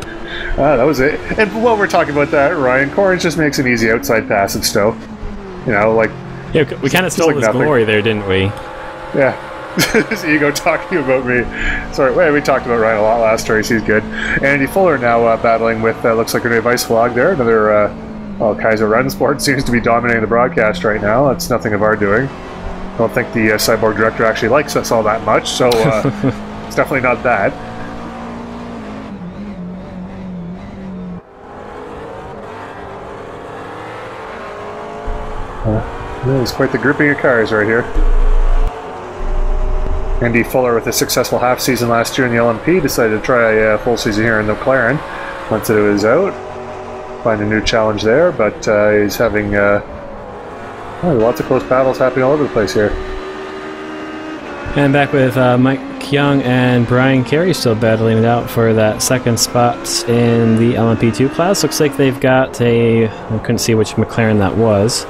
That was it. And while we're talking about that, Ryan Corns just makes an easy outside pass of Stowe. You know, like... Yeah, we kind of stole his glory there, didn't we? Yeah. His ego talking about me. Sorry, well, we talked about Ryan a lot last race. He's good. Andy Fuller now battling with, looks like Renee Weissflog there. Another, Kaiser Rennsport seems to be dominating the broadcast right now. That's nothing of our doing. I don't think the Cyborg director actually likes us all that much, so it's definitely not that. It's quite the grouping of cars right here. Andy Fuller, with a successful half season last year in the LMP, decided to try a full season here in the McLaren. Once it was out, find a new challenge there, but he's having lots of close battles happening all over the place here. And back with Mike Young and Brian Carey still battling it out for that 2nd spot in the LMP2 class. Looks like they've got I couldn't see which McLaren that was,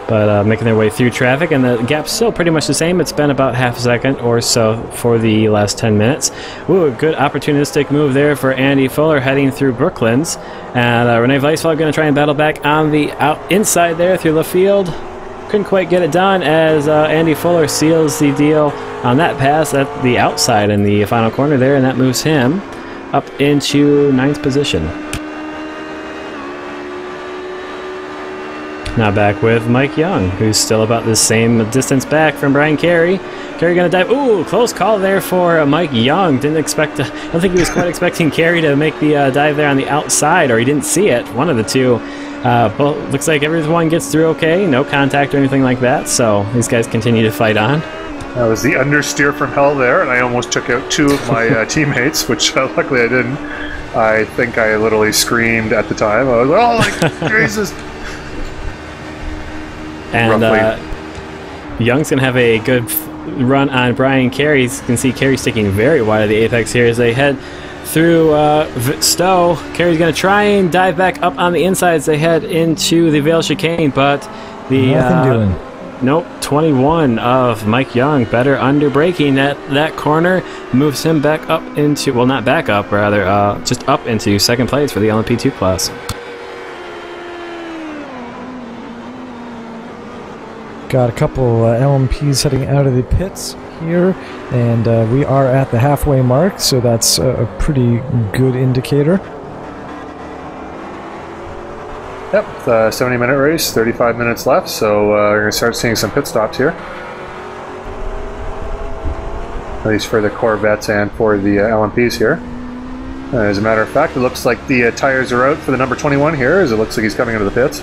but making their way through traffic, and the gap's still pretty much the same. It's been about half a second or so for the last 10 minutes. Ooh, a good opportunistic move there for Andy Fuller heading through Brooklands. And Renee Weissflog going to try and battle back on the inside there through the field. Couldn't quite get it done as Andy Fuller seals the deal on that pass at the outside in the final corner there, and that moves him up into 9th position. Now back with Mike Young, who's still about the same distance back from Brian Carey. Carey gonna dive. Ooh, close call there for Mike Young. Didn't expect to, I don't think he was quite expecting Carey to make the dive there on the outside, or he didn't see it. One of the two. But looks like everyone gets through okay. No contact or anything like that. So these guys continue to fight on. That was the understeer from hell there, and I almost took out 2 of my teammates, which luckily I didn't. I think I literally screamed at the time. I was like, oh my Jesus! And Young's going to have a good run on Brian Carey. You can see Carey sticking very wide of the apex here as they head through Stowe. Carey's going to try and dive back up on the inside as they head into the Vale chicane, but the... Nothing doing. Nope, 21 of Mike Young, better under braking. That corner moves him back up into, well, not back up, rather, just up into second place for the LMP2 class. Got a couple LMPs heading out of the pits here, and we are at the halfway mark, so that's a pretty good indicator. Yep, 70-minute race, 35 minutes left, so we're going to start seeing some pit stops here. At least for the Corvettes and for the LMPs here. As a matter of fact, it looks like the tires are out for the number 21 here, as it looks like he's coming into the pits.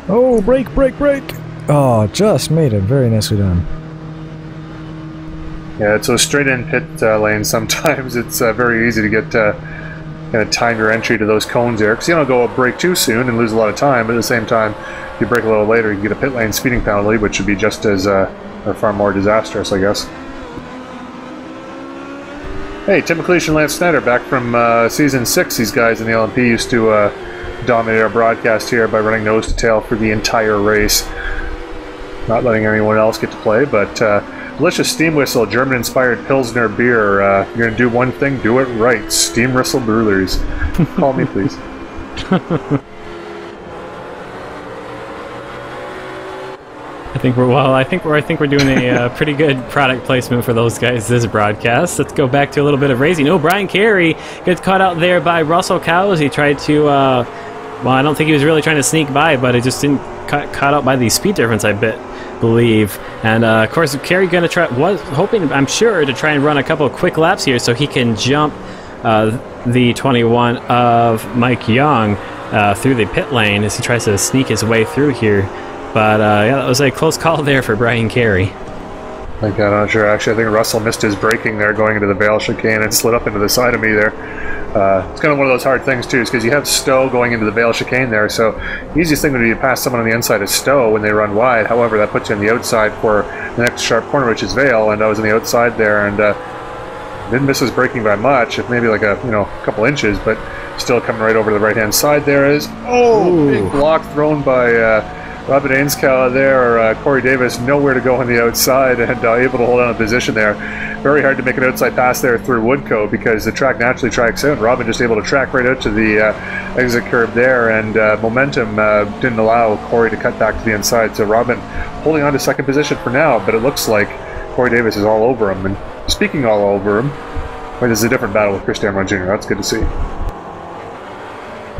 Oh, brake, brake, brake! Oh, just made it. Very nicely done. Yeah, it's those straight-in pit lanes. Sometimes it's very easy to get kind of time your entry to those cones there, because you don't go brake too soon and lose a lot of time, but at the same time, if you brake a little later, you can get a pit lane speeding penalty, which would be just as, or far more disastrous, I guess. Hey, Tim McLeish and Lance Snyder back from Season 6. These guys in the LMP used to dominate our broadcast here by running nose to tail for the entire race. Not letting anyone else get to play, but delicious steam whistle, German-inspired Pilsner beer. You're going to do one thing, do it right. Steam whistle brewers. Call me, please. I think we're doing a pretty good product placement for those guys this broadcast. Let's go back to a little bit of racing. Oh, Brian Carey gets caught out there by Russell Cowles. He tried to, well, I don't think he was really trying to sneak by, but it just didn't caught out by the speed difference, I believe. And of course, Carey was hoping, I'm sure, to try and run a couple of quick laps here so he can jump the 21 of Mike Young through the pit lane as he tries to sneak his way through here. But yeah, that was a close call there for Brian Carey. I'm not sure. Actually, I think Russell missed his braking there going into the Vale chicane and slid up into the side of me there. It's kind of one of those hard things too, is because you have Stowe going into the Vale chicane there, so the easiest thing would be to pass someone on the inside of Stowe when they run wide. However, that puts you on the outside for the next sharp corner, which is Vale, and I was on the outside there and didn't miss his braking by much, if maybe like a couple inches, but still coming right over to the right hand side there is big block thrown by Robin Ainskow there. Corey Davis nowhere to go on the outside and able to hold on a position there. Very hard to make an outside pass there through Woodcote because the track naturally tracks out. Robin just able to track right out to the exit curb there, and momentum didn't allow Corey to cut back to the inside. So Robin holding on to second position for now, but it looks like Corey Davis is all over him. And speaking all over him, this is a different battle with Chris Damron Jr. That's good to see.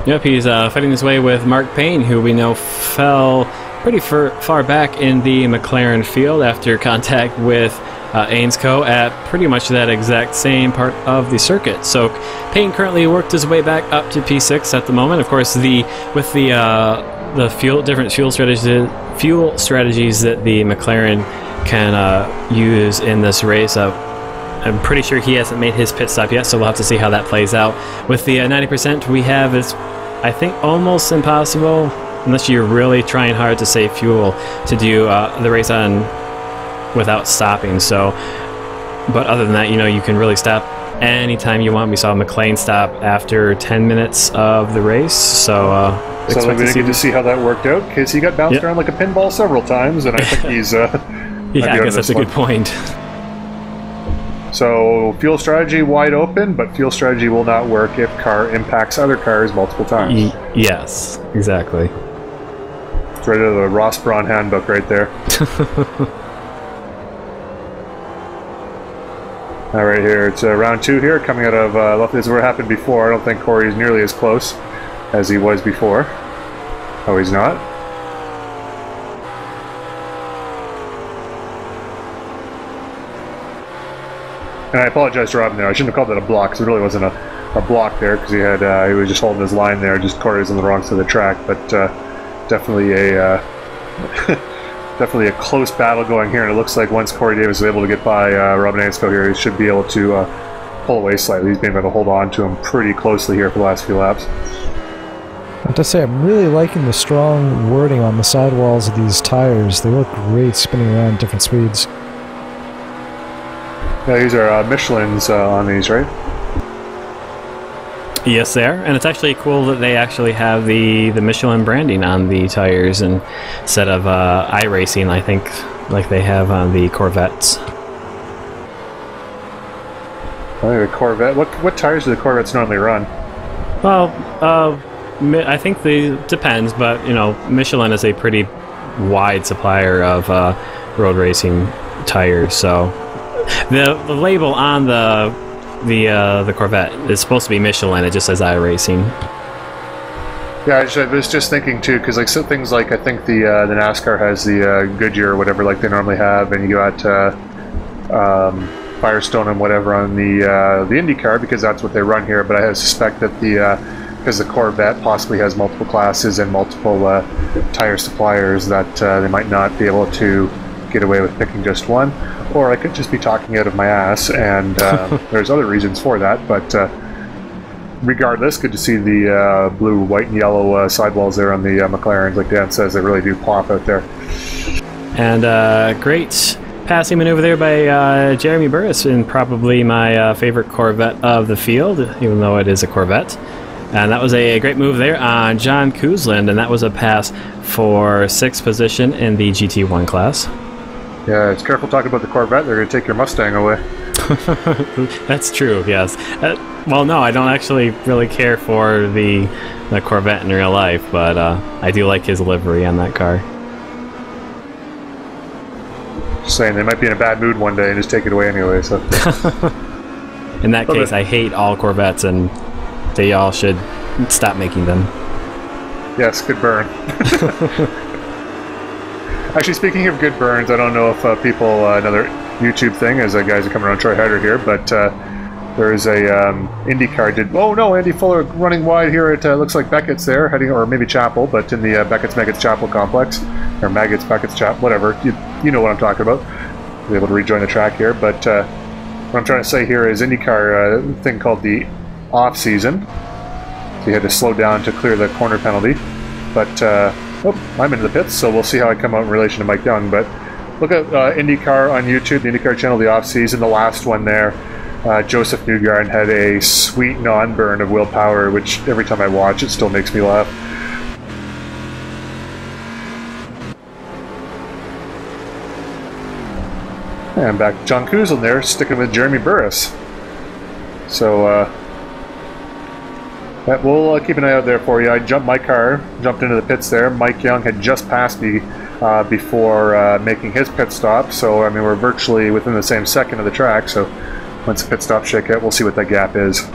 Yep, he's fighting his way with Mark Payne, who we know fell pretty far back in the McLaren field after contact with Ainskow at pretty much that exact same part of the circuit. So Payne currently worked his way back up to P6 at the moment. Of course, with the different fuel strategies that the McLaren can use in this race. I'm pretty sure he hasn't made his pit stop yet, so we'll have to see how that plays out. With the 90% we have, is I think almost impossible, unless you're really trying hard to save fuel, to do the race on without stopping. So, but other than that, you can really stop anytime you want. We saw McLean stop after 10 minutes of the race, so we didn't get to see how that worked out because he got bounced around like a pinball several times, and I think he's yeah, I guess that's a good point. So fuel strategy wide open, but fuel strategy will not work if car impacts other cars multiple times. Yes, exactly. It's right out of the Ross Braun handbook right there. All right, here it's round 2 here, coming out of this is where it happened before. I don't think Corey's nearly as close as he was before. Oh, he's not? And I apologize to Robin there. I shouldn't have called that a block, because it really wasn't a block there, because he was just holding his line there. Just Corey was on the wrong side of the track, but definitely a definitely a close battle going here. And it looks like once Corey Davis is able to get by Robin Ansco here, he should be able to pull away slightly. He's been able to hold on to him pretty closely here for the last few laps. I have to say, I'm really liking the strong wording on the sidewalls of these tires. They look great spinning around at different speeds. Yeah, these are Michelin's on these, right? Yes, they are, and it's actually cool that they actually have the Michelin branding on the tires instead of iRacing, I think, like they have on the Corvettes. Oh, the Corvette. What tires do the Corvettes normally run? Well, I think depends, but you know, Michelin is a pretty wide supplier of road racing tires, so the label on the Corvette is supposed to be Michelin. It just says iRacing. Yeah, I was just thinking too, because like some things like I think the NASCAR has the Goodyear or whatever, like they normally have, and you got Firestone and whatever on the IndyCar, because that's what they run here. But I suspect that because the Corvette possibly has multiple classes and multiple tire suppliers, that they might not be able to get away with picking just one, or I could just be talking out of my ass, and there's other reasons for that, but regardless, good to see the blue, white, and yellow sidewalls there on the McLarens. Like Dan says, they really do pop out there. And great passing maneuver there by Jeremy Burris in probably my favorite Corvette of the field, even though it is a Corvette. And that was a great move there on John Koosland, and that was a pass for 6th position in the GT1 class. Yeah, it's careful talking about the Corvette. They're going to take your Mustang away. That's true, yes. Well, no, I don't actually really care for the Corvette in real life, but I do like his livery on that car. Just saying, they might be in a bad mood one day and just take it away anyway. So, in that case, I hate all Corvettes, and they all should stop making them. Yes, good burn. Actually, speaking of good burns, I don't know if people, another YouTube thing, as guys are coming around Troy Hyder here, but there's a IndyCar did. Oh no, Andy Fuller running wide here at looks like Beckett's there, heading, or maybe Chapel, but in the Beckett's Meggett's Chapel complex, or Maggots Beckett's Chapel, whatever. You know what I'm talking about. Be able to rejoin the track here, but what I'm trying to say here is IndyCar thing called the off season. So you had to slow down to clear the corner penalty, but. I'm into the pits, so we'll see how I come out in relation to Mike Young. But look at IndyCar on YouTube, the IndyCar channel, the off-season, the last one there. Joseph Newgarden had a sweet non-burn of Will Power, which every time I watch it still makes me laugh. And back to John Koosland there, sticking with Jeremy Burris. So, we'll keep an eye out there for you. I jumped into the pits there. Mike Young had just passed me before making his pit stop, so I mean we're virtually within the same second of the track, so once the pit stop shake out, we'll see what that gap is.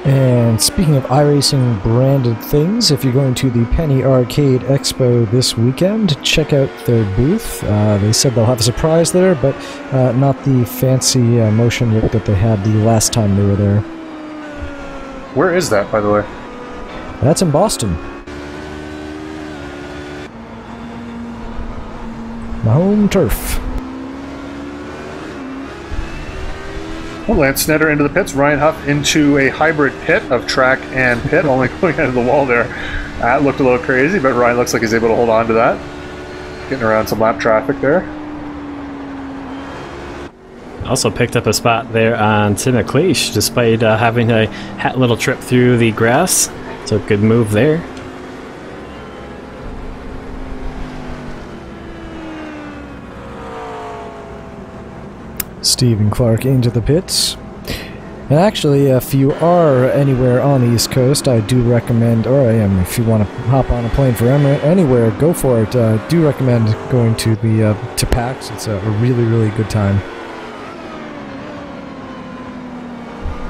And speaking of iRacing branded things, if you're going to the Penny Arcade Expo this weekend, check out their booth. They said they'll have a surprise there, but not the fancy motion whip that they had the last time they were there. Where is that, by the way? That's in Boston. My home turf. Well, Lance Snetter into the pits, Ryan Huff into a hybrid pit of track and pit, only going out of the wall there. That looked a little crazy, but Ryan looks like he's able to hold on to that. Getting around some lap traffic there. Also picked up a spot there on Tim McLeish, despite having a little trip through the grass. So good move there. Stephen Clark into the pits. And actually, if you are anywhere on the East Coast, I do recommend, or I am, if you want to hop on a plane for anywhere, go for it. Do recommend going to the to PAX. It's a really, really good time.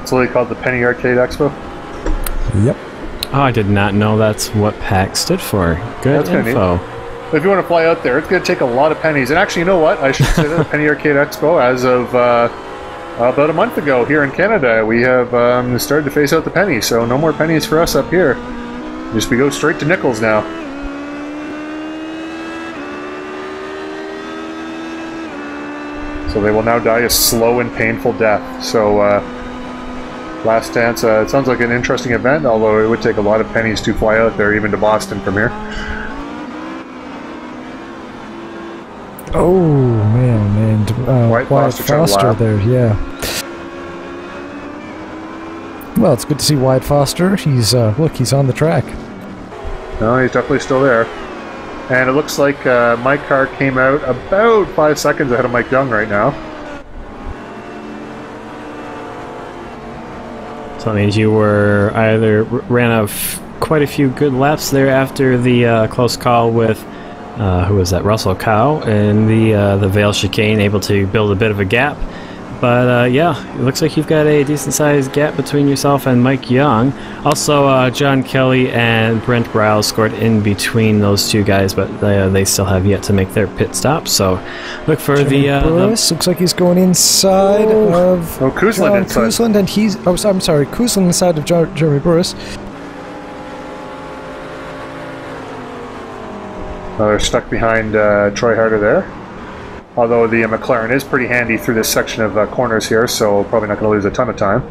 It's literally called the Penny Arcade Expo? Yep. Oh, I did not know that's what PAC stood for. Good That's kinda info. If you want to fly out there, it's going to take a lot of pennies. And actually, you know what? I should say that Penny Arcade Expo, as of about a month ago here in Canada, we have started to phase out the penny. So no more pennies for us up here. Just we go straight to nickels now. So they will now die a slow and painful death. So last dance, it sounds like an interesting event, although it would take a lot of pennies to fly out there, even to Boston from here. Oh man, and Wyatt Wyatt Foster there, yeah. Well, it's good to see Wyatt Foster. He's look, he's on the track. No, he's definitely still there. And it looks like my car came out about 5 seconds ahead of Mike Young right now. So that means you were either ran quite a few good laps there after the close call with who was that? Russell Cow in the Vale chicane, able to build a bit of a gap. But yeah, it looks like you've got a decent-sized gap between yourself and Mike Young. Also, John Kelly and Brent Browse scored in between those two guys, but they still have yet to make their pit stop. So look for Burris looks like he's going inside of Koosland inside. Koosland, and he's I'm sorry, Koosland inside of Jeremy Burris. They're stuck behind Troy Harder there. Although the McLaren is pretty handy through this section of corners here, so probably not going to lose a ton of time.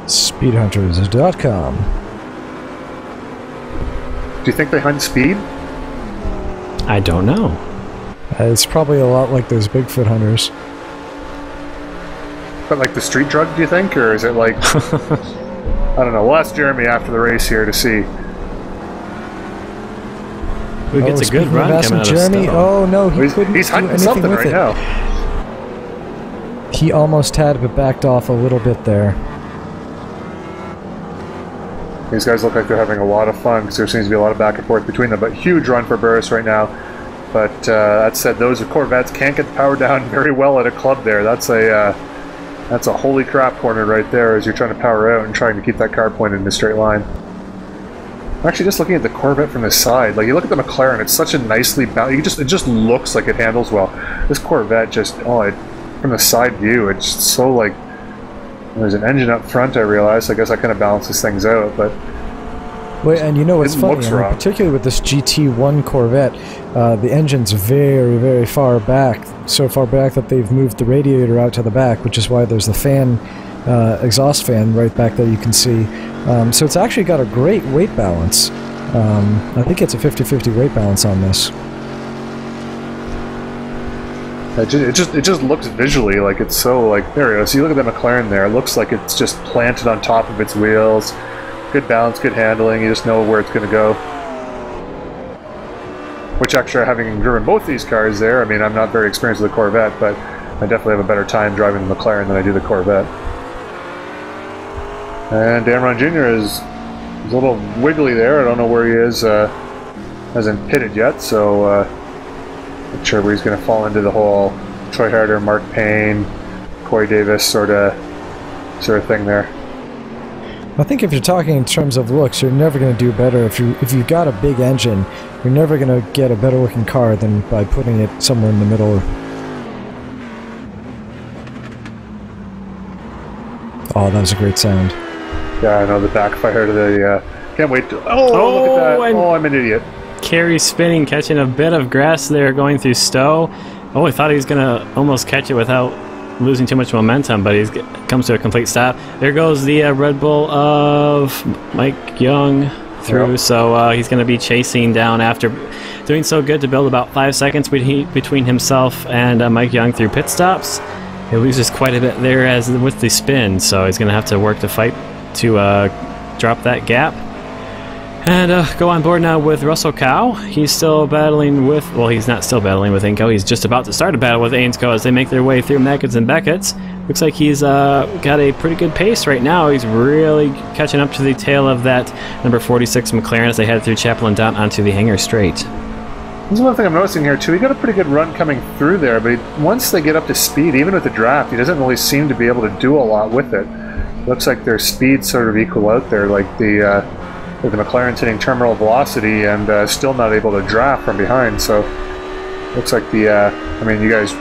Speedhunters.com. Do you think they hunt speed? I don't know. It's probably a lot like those Bigfoot hunters. But like the street drug, do you think? Or is it like... I don't know. We'll ask Jeremy after the race here to see. Who gets a good run coming out of Jeremy? Stowe. Oh no, he's hunting something right now. He almost had, but backed off a little bit there. These guys look like they're having a lot of fun because there seems to be a lot of back and forth between them. But huge run for Burris right now. But that said, those Corvettes can't get the power down very well at a club there. That's a holy crap corner right there as you're trying to power out and trying to keep that car pointed in a straight line. Actually, just looking at the Corvette from the side, like you look at the McLaren, it's such a nicely balanced. It just looks like it handles well. This Corvette just, from the side view, it's so like there's an engine up front. I realize. I guess that kind of balances things out, but. Well, and you know what's funny, particularly with this GT1 Corvette, the engine's very, very far back. So far back that they've moved the radiator out to the back, which is why there's the fan. Exhaust fan right back there you can see. So it's actually got a great weight balance. I think it's a 50-50 weight balance on this. It just looks visually like it's so like there you go. So you look at the McLaren there, it looks like it's just planted on top of its wheels. Good balance, good handling, you just know where it's going to go. Which actually, having driven both these cars there, I mean, I'm not very experienced with the Corvette, but I definitely have a better time driving the McLaren than I do the Corvette. And Damron Jr. is a little wiggly there. I don't know where he is. Hasn't pitted yet, so not sure where he's going to fall into the whole Troy Harder, Mark Payne, Corey Davis sort of thing there. I think if you're talking in terms of looks, you're never going to do better if you've got a big engine. You're never going to get a better looking car than by putting it somewhere in the middle. Oh, that was a great sound. Yeah, I know the backfire to the. Can't wait to. Oh, look at that! Oh, I'm an idiot. Carey spinning, catching a bit of grass there, going through Stowe. Oh, I thought he was gonna almost catch it without losing too much momentum, but he comes to a complete stop. There goes the Red Bull of Mike Young through. Yep. So he's going to be chasing down after doing so good to build about 5 seconds between himself and Mike Young through pit stops. He loses quite a bit there as with the spin, so he's going to have to work to fight to drop that gap. And go on board now with Russell Cow. He's still battling with... Well, he's not still battling with Inco. He's just about to start a battle with Ainscough as they make their way through Meckens and Beckett's. Looks like he's got a pretty good pace right now. He's really catching up to the tail of that number 46 McLaren as they head through Chapel and down onto the Hangar Straight. There's one thing I'm noticing here, too. He got a pretty good run coming through there, but once they get up to speed, even with the draft, he doesn't really seem to be able to do a lot with it. looks like their speeds sort of equal out there, like the McLaren's hitting terminal velocity and still not able to draft from behind. So looks like I mean, you guys,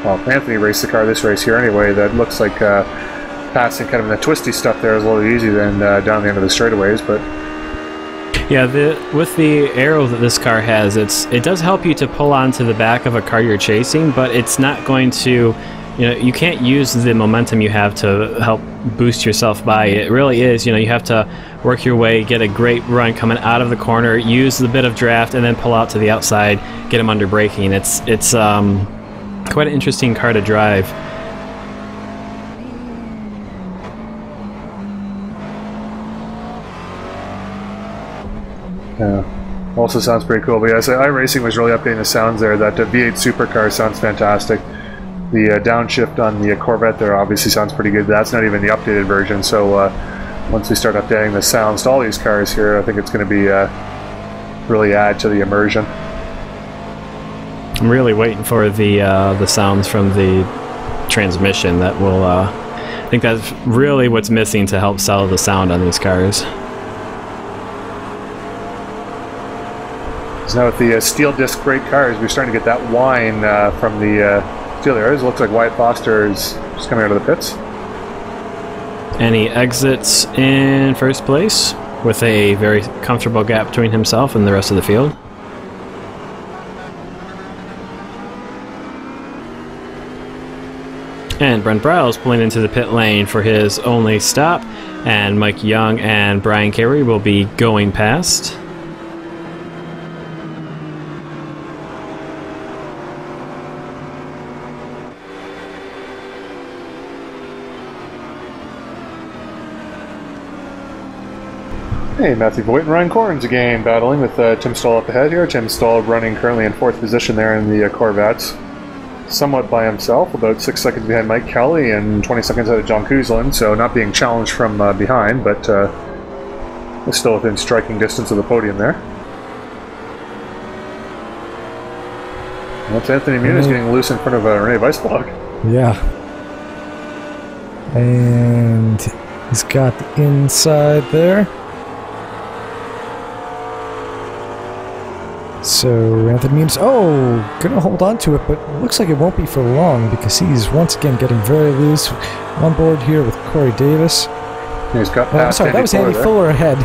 well, Anthony raced the car this race here anyway. That looks like passing kind of in the twisty stuff there is a little easier than down the end of the straightaways, but. Yeah, with the aero that this car has, it does help you to pull onto the back of a car you're chasing, but it's not going to, you can't use the momentum you have to help boost yourself by. It really is, you have to work your way, get a great run coming out of the corner, use the bit of draft, and then pull out to the outside, get them under braking. It's quite an interesting car to drive. Yeah, also sounds pretty cool. But yeah, so iRacing was really updating the sounds there. That V8 supercar sounds fantastic. The downshift on the Corvette there obviously sounds pretty good. That's not even the updated version. So once we start updating the sounds to all these cars here, I think it's going to be really add to the immersion. I'm really waiting for the sounds from the transmission. That will, I think that's really what's missing to help sell the sound on these cars. So now with the steel disc brake cars, we're starting to get that whine from the steel areas. It looks like Wyatt Foster is just coming out of the pits. And he exits in first place with a very comfortable gap between himself and the rest of the field. And Brent Briles pulling into the pit lane for his only stop, and Mike Young and Brian Carey will be going past. Hey, Matthew Voigt and Ryan Corns again battling with Tim Stoll up ahead here. Tim Stoll running currently in 4th position there in the Corvettes. Somewhat by himself, about 6 seconds behind Mike Kelly and 20 seconds out of John Kuzlin, so not being challenged from behind, but still within striking distance of the podium there. That's Anthony Muniz getting loose in front of Rene Weissblog. Yeah. And he's got the inside there. So Anthony Muniz, gonna hold on to it, but looks like it won't be for long because he's once again getting very loose on board here with Corey Davis. He's got I'm sorry, that was Andy Fuller ahead.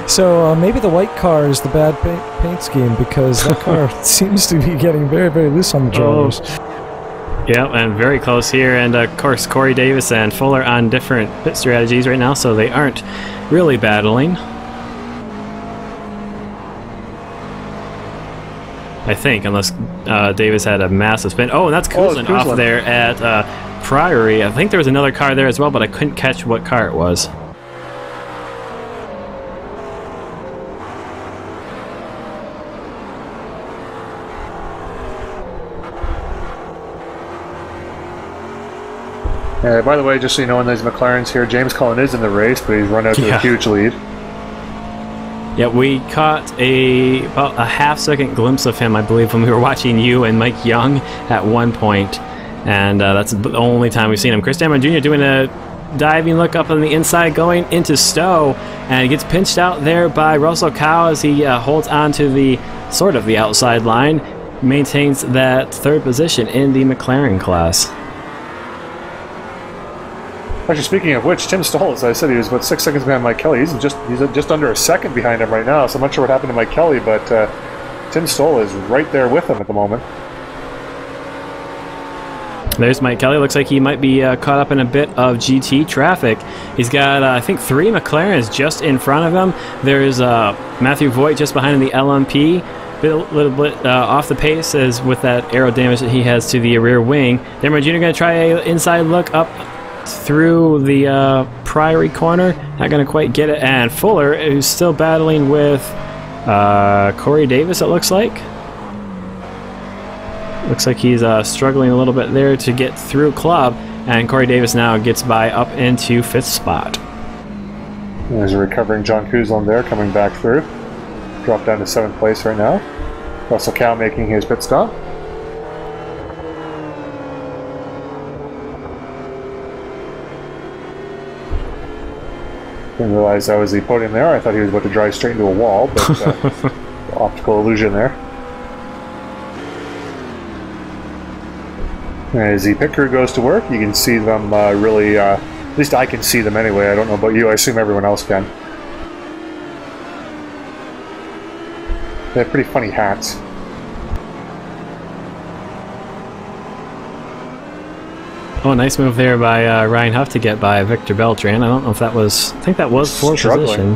So maybe the white car is the bad paint scheme because that car seems to be getting very, very loose on the drivers. Yeah, and very close here, and of course Corey Davis and Fuller on different pit strategies right now, so they aren't really battling. I think, unless Davis had a massive spin. Oh, and that's Kuzlin off there at Priory. I think there was another car there as well, but I couldn't catch what car it was. By the way, just so you know, in these McLarens here, James Cullen is in the race, but he's run out to a huge lead. Yeah, we caught about a half-second glimpse of him, I believe, when we were watching you and Mike Young at one point, and that's the only time we've seen him. Chris Damon Jr. doing a diving look up on the inside, going into Stowe, and he gets pinched out there by Russell Cow as he holds on to the sort of the outside line, maintains that 3rd position in the McLaren class. Actually, speaking of which, Tim Stoll, as I said, he was about 6 seconds behind Mike Kelly. He's just under a second behind him right now, so I'm not sure what happened to Mike Kelly, but Tim Stoll is right there with him at the moment. There's Mike Kelly. Looks like he might be caught up in a bit of GT traffic. He's got, I think, 3 McLarens just in front of him. There's Matthew Voigt just behind in the LMP. A little bit off the pace as with that aero damage that he has to the rear wing. Damon Jr. going to try an inside look up through the Priory corner. Not going to quite get it. And Fuller, who's still battling with Corey Davis, it looks like. Looks like he's struggling a little bit there to get through Club. And Corey Davis now gets by up into 5th spot. There's a recovering John Kuzlin there coming back through. Dropped down to 7th place right now. Russell Cow making his pit stop. Didn't realize that was the podium there. I thought he was about to drive straight into a wall, but optical illusion there. As the pit crew goes to work, you can see them really, at least I can see them anyway. I don't know about you, I assume everyone else can. They have pretty funny hats. Oh, nice move there by Ryan Huff to get by Victor Beltran. I don't know if that was... I think that was fourth position.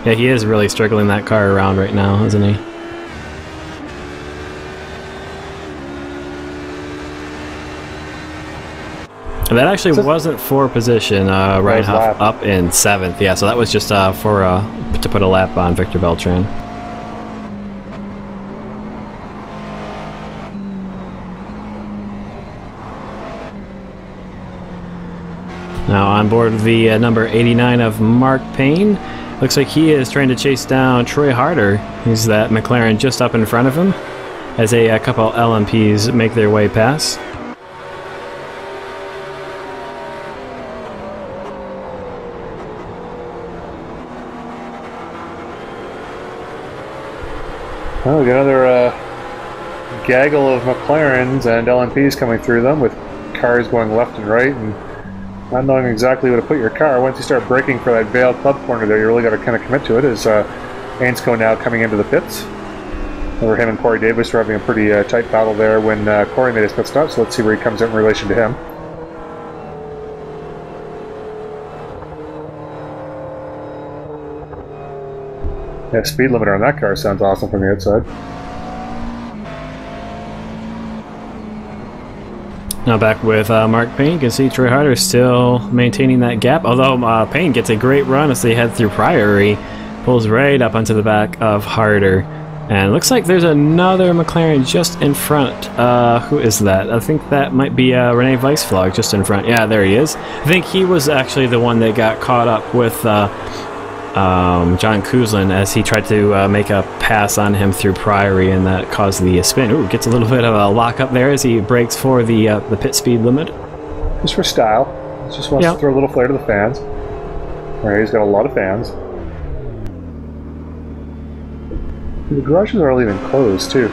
Yeah, he is really struggling that car around right now, isn't he? That actually wasn't for position. Ryan Huff up in 7th. Yeah, so that was just to put a lap on Victor Beltran. Now on board the number 89 of Mark Payne. Looks like he is trying to chase down Troy Harder. He's that McLaren just up in front of him as a couple LMPs make their way past. Well, we got another gaggle of McLarens and LMPs coming through them with cars going left and right and not knowing exactly where to put your car. Once you start braking for that Vale Club corner there, you really got to kind of commit to it. As Ainscoe now coming into the pits. Over him and Corey Davis were having a pretty tight battle there when Corey made his pit stop, so let's see where he comes out in relation to him. Yeah, speed limiter on that car sounds awesome from the outside. Now back with Mark Payne. You can see Troy Harder still maintaining that gap, although Payne gets a great run as they head through Priory. Pulls right up onto the back of Harder. And it looks like there's another McLaren just in front. Who is that? I think that might be Rene Weissflog just in front. Yeah, there he is. I think he was actually the one that got caught up with John Kuzlin as he tried to make a pass on him through Priory, and that caused the spin. Ooh, gets a little bit of a lock up there as he brakes for the pit speed limit. Just for style. He just wants to throw a little flair to the fans. Alright, he's got a lot of fans. The garages are all even closed too.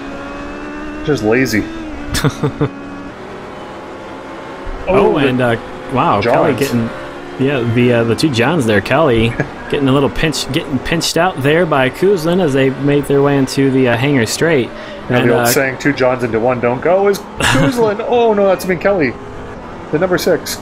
Just lazy. Wow, Johns. Kelly getting the two Johns there. Kelly getting a little pinched out there by Kuzlin as they make their way into the hangar straight. And the old saying, 2 Johns into 1 don't go, is Kuzlin. Oh no, that's been Kelly, the number 6.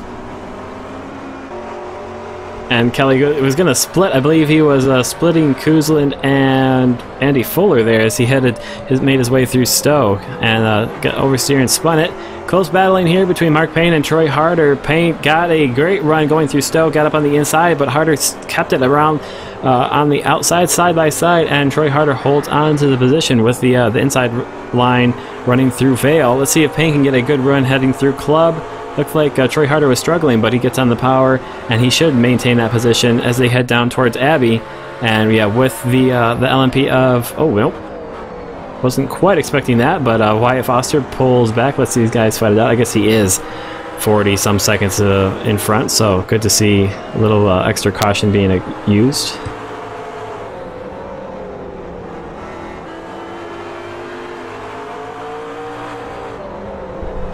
And Kelly was going to split. I believe he was splitting Kuzlin and Andy Fuller there as he made his way through Stowe and got oversteer and spun it. Close battling here between Mark Payne and Troy Harder. Payne got a great run going through Stowe, got up on the inside, but Harder kept it around on the outside, side by side, and Troy Harder holds on to the position with the inside line running through Vale. Let's see if Payne can get a good run heading through Club. Looked like Troy Harder was struggling, but he gets on the power, and he should maintain that position as they head down towards Abbey. And yeah, with the LMP of... Oh, well, wasn't quite expecting that, but Wyatt Foster pulls back, lets these guys fight it out. I guess he is 40-some seconds in front, so good to see a little extra caution being used.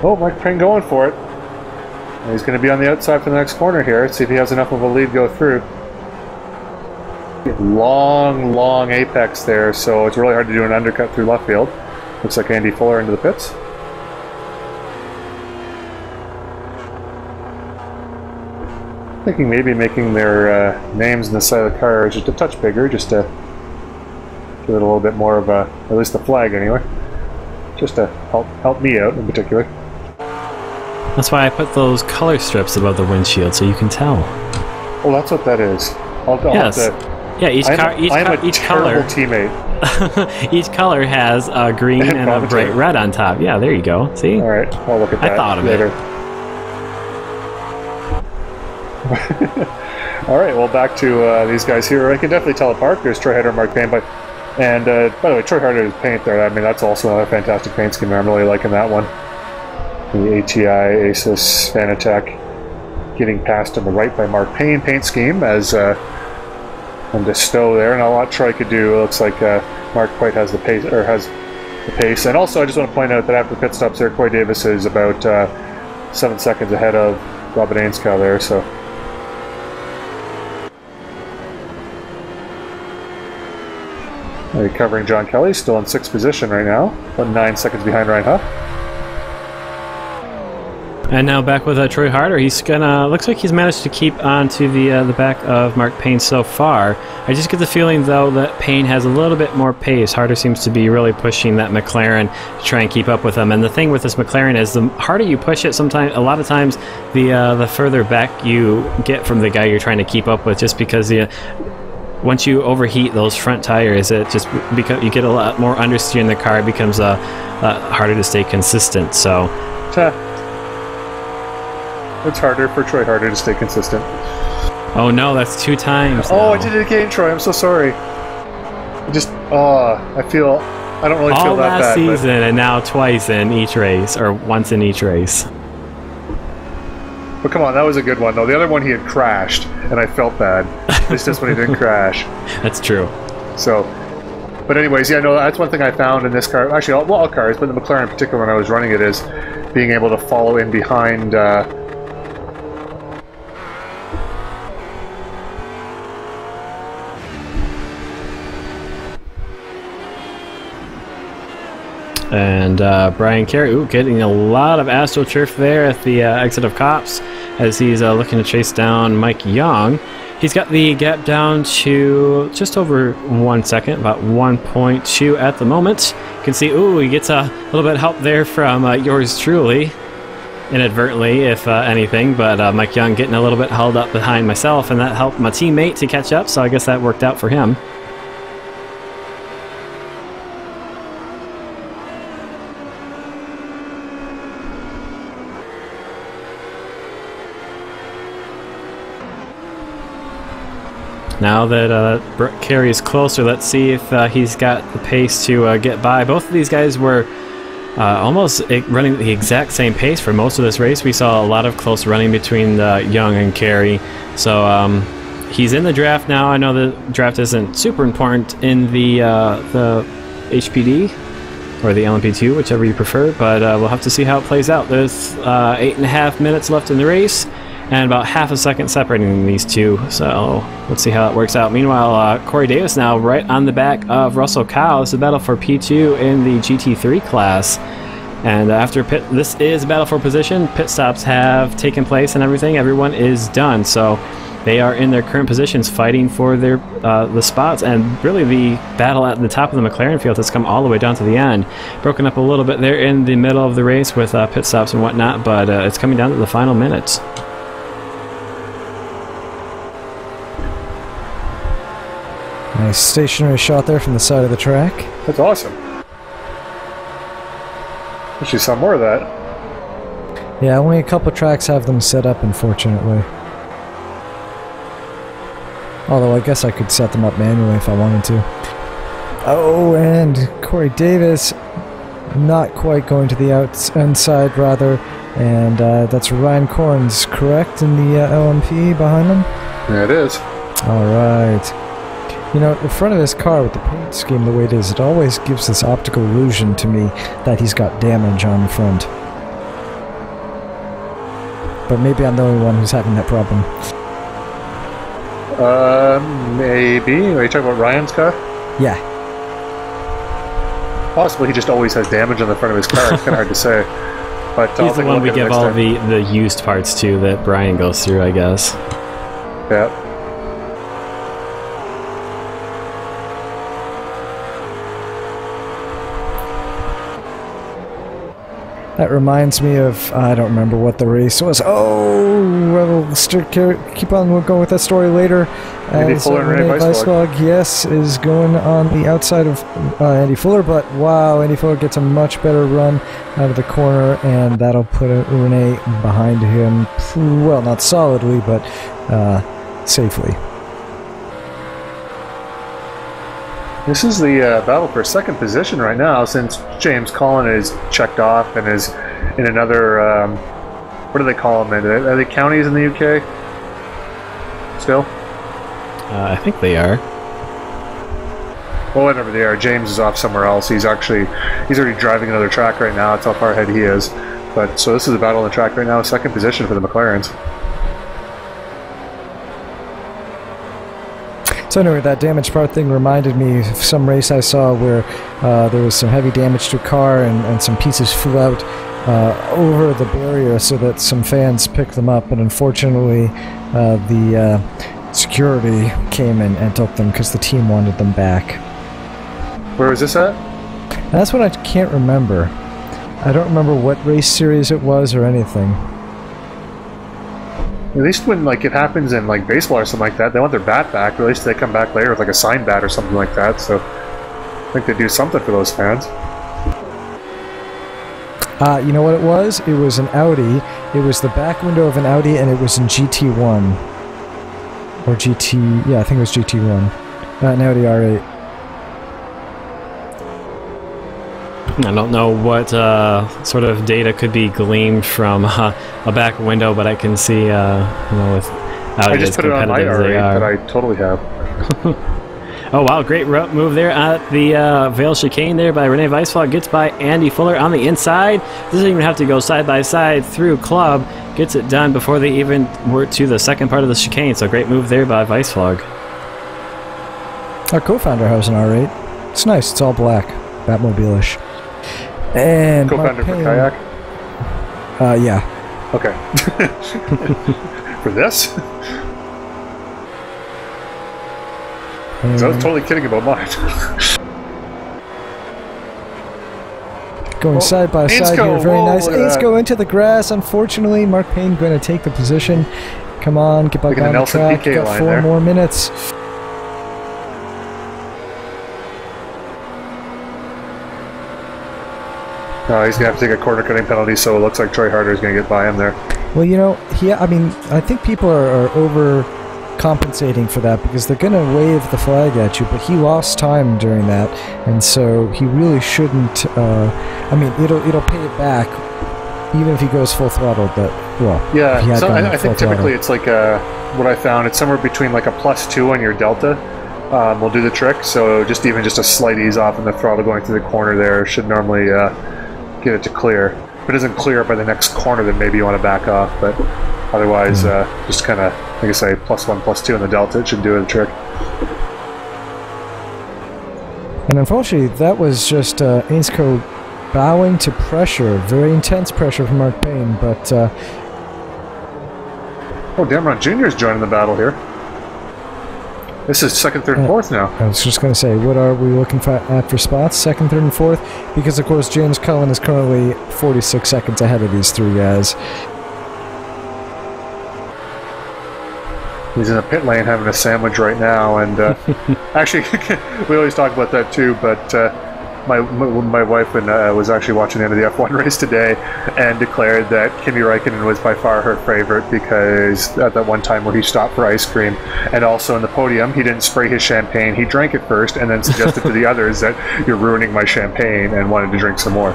Oh, Mike Payne going for it. He's going to be on the outside for the next corner here. See if he has enough of a lead go through. Long apex there, so it's really hard to do an undercut through left field. Looks like Andy Fuller into the pits. Thinking maybe making their names in the side of the car just a touch bigger, just to give it a little bit more of a, at least the flag anyway, just to help me out in particular. That's why I put those color strips above the windshield so you can tell. Oh, that's what that is. Yes. Yeah, each color. Teammate. Each color has a green and a bright red on top. Yeah, there you go. See? All right, I'll look at that. I thought of later. All right, well, back to these guys here. I can definitely tell apart. There's Troy Harder and Mark Payne, and by the way, Troy Harder's paint there. I mean, that's also another fantastic paint scheme. I'm really liking that one. The ATI, ASUS, Fanatec getting passed on the right by Mark Payne paint scheme as And to stow there, and a lot Troy could do. It looks like Mark White has the pace, And also, I just want to point out that after pit stops there, Corey Davis is about 7 seconds ahead of Robin Ainskow there. So. Recovering John Kelly, still in 6th position right now, about 9 seconds behind Ryan Huff. And now back with Troy Harder. He's gonna. Looks like he's managed to keep on to the back of Mark Payne so far. I just get the feeling though that Payne has a little bit more pace. Harder seems to be really pushing that McLaren to try and keep up with him. And the thing with this McLaren is the harder you push it, a lot of times, the further back you get from the guy you're trying to keep up with, just because once you overheat those front tires, it just you get a lot more understeer in the car. It becomes harder to stay consistent. So. It's harder for Troy Harder to stay consistent. Oh no, that's 2 times now. Oh, I did it again, Troy. I'm so sorry. I don't really feel that bad. All last season, and now twice in each race, or once in each race. But come on, that was a good one, though. The other one he had crashed, and I felt bad. It's just when he didn't crash. That's true. So, but anyways, yeah, no, that's one thing I found in this car. Actually, all cars, but the McLaren in particular when I was running it, is being able to follow in behind... And Brian Carey, getting a lot of AstroTurf there at the exit of Cops as he's looking to chase down Mike Young. He's got the gap down to just over 1 second, about 1.2 at the moment. You can see, he gets a little bit of help there from yours truly, inadvertently, if anything. But Mike Young getting a little bit held up behind myself, and that helped my teammate to catch up, so I guess that worked out for him. Now that Carey is closer, let's see if he's got the pace to get by. Both of these guys were almost running the exact same pace for most of this race. We saw a lot of close running between Young and Carey. So he's in the draft now. I know the draft isn't super important in the HPD or the LMP2, whichever you prefer, but we'll have to see how it plays out. There's 8.5 minutes left in the race, and about half a second separating these two, so let's see how it works out. Meanwhile, Corey Davis now right on the back of Russell Kyle. This is a battle for P2 in the GT3 class, and after this is a battle for position. Pit stops have taken place and everything. Everyone is done, so they are in their current positions fighting for their the spots, and really the battle at the top of the McLaren field has come all the way down to the end. Broken up a little bit there in the middle of the race with pit stops and whatnot, but it's coming down to the final minutes. Nice stationary shot there from the side of the track. That's awesome. Wish you saw more of that. Yeah, only a couple tracks have them set up, unfortunately. Although I guess I could set them up manually if I wanted to. Oh, and Corey Davis not quite going to the inside, rather. And that's Ryan Corns, correct, in the LMP behind him? Yeah, it is. Alright. You know, the front of his car with the paint scheme the way it is, it always gives this optical illusion to me that he's got damage on the front. But maybe I'm the only one who's having that problem. Maybe. Are you talking about Ryan's car? Yeah. Possibly he just always has damage on the front of his car. It's kind of hard to say. But he's the one we give all the used parts to that Brian goes through, I guess. Yeah. That reminds me of, I don't remember what the race was. Oh, we'll keep on, we'll go with that story later. Andy Fuller and Renee Weisslog, yes, is going on the outside of Andy Fuller, but wow, Andy Fuller gets a much better run out of the corner, and that'll put Renee behind him, well, not solidly, but safely. This is the battle for second position right now, since James Collin is checked off and is in another, what do they call them? Are they counties in the UK? Still? I think they are. Well, whatever they are, James is off somewhere else. He's already driving another track right now. That's how far ahead he is. But so this is a battle on the track right now. Second position for the McLarens. So anyway, that damaged part thing reminded me of some race I saw where there was some heavy damage to a car and some pieces flew out over the barrier so that some fans picked them up, and unfortunately the security came and took them because the team wanted them back. Where was this at? And that's what I can't remember. I don't remember what race series it was or anything. At least when like it happens in like baseball or something like that, they want their bat back. Or at least they come back later with like a signed bat or something like that. So I think they do something for those fans. You know what it was? It was an Audi. It was the back window of an Audi, and it was in GT1 or GT. Yeah, I think it was GT1. An Audi R8. I don't know what sort of data could be gleaned from a back window, but I can see, you know, with Audi I just put it on my R8 that I totally have. Oh wow, great move there at the Vale chicane there by Rene Weisflog. Gets by Andy Fuller on the inside. Doesn't even have to go side by side through Club. Gets it done before they even were to the second part of the chicane. So great move there by Weisflog. Our co-founder has an R8. It's nice. It's all black, Batmobile-ish. And co-founder for kayak? Yeah. Okay. For this? I was totally kidding about mine. Going side by side here, very nice. Ace go into the grass. Unfortunately, Mark Payne going to take the position. Come on, get back on the track. You got 4 more minutes. He's going to have to take a corner cutting penalty, so it looks like Troy Harder is going to get by him there. Well, you know, I mean, I think people are overcompensating for that because they're going to wave the flag at you, but he lost time during that, and so he really shouldn't. I mean, it'll pay it back, even if he goes full throttle. But well, yeah. So I think typically it's like what I found. It's somewhere between like a +2 on your delta. Will do the trick. So just a slight ease off in the throttle going through the corner there should normally get it to clear. If it doesn't clear by the next corner, then maybe you want to back off. But otherwise, just kind of, like I say, +1, +2 in the delta, it should do the trick. And unfortunately, that was just Ainscough bowing to pressure, very intense pressure from Mark Payne. But Damron Jr. is joining the battle here. This is second, third, and fourth now. I was just going to say, what are we looking at for spots? Second, third, and fourth? Because, of course, James Cullen is currently 46 seconds ahead of these 3 guys. He's in a pit lane having a sandwich right now, and actually, we always talk about that too, but my wife was actually watching the end of the F1 race today and declared that Kimi Räikkönen was by far her favorite because at that one time where he stopped for ice cream, and also in the podium he didn't spray his champagne, he drank it first and then suggested to the others that you're ruining my champagne and wanted to drink some more.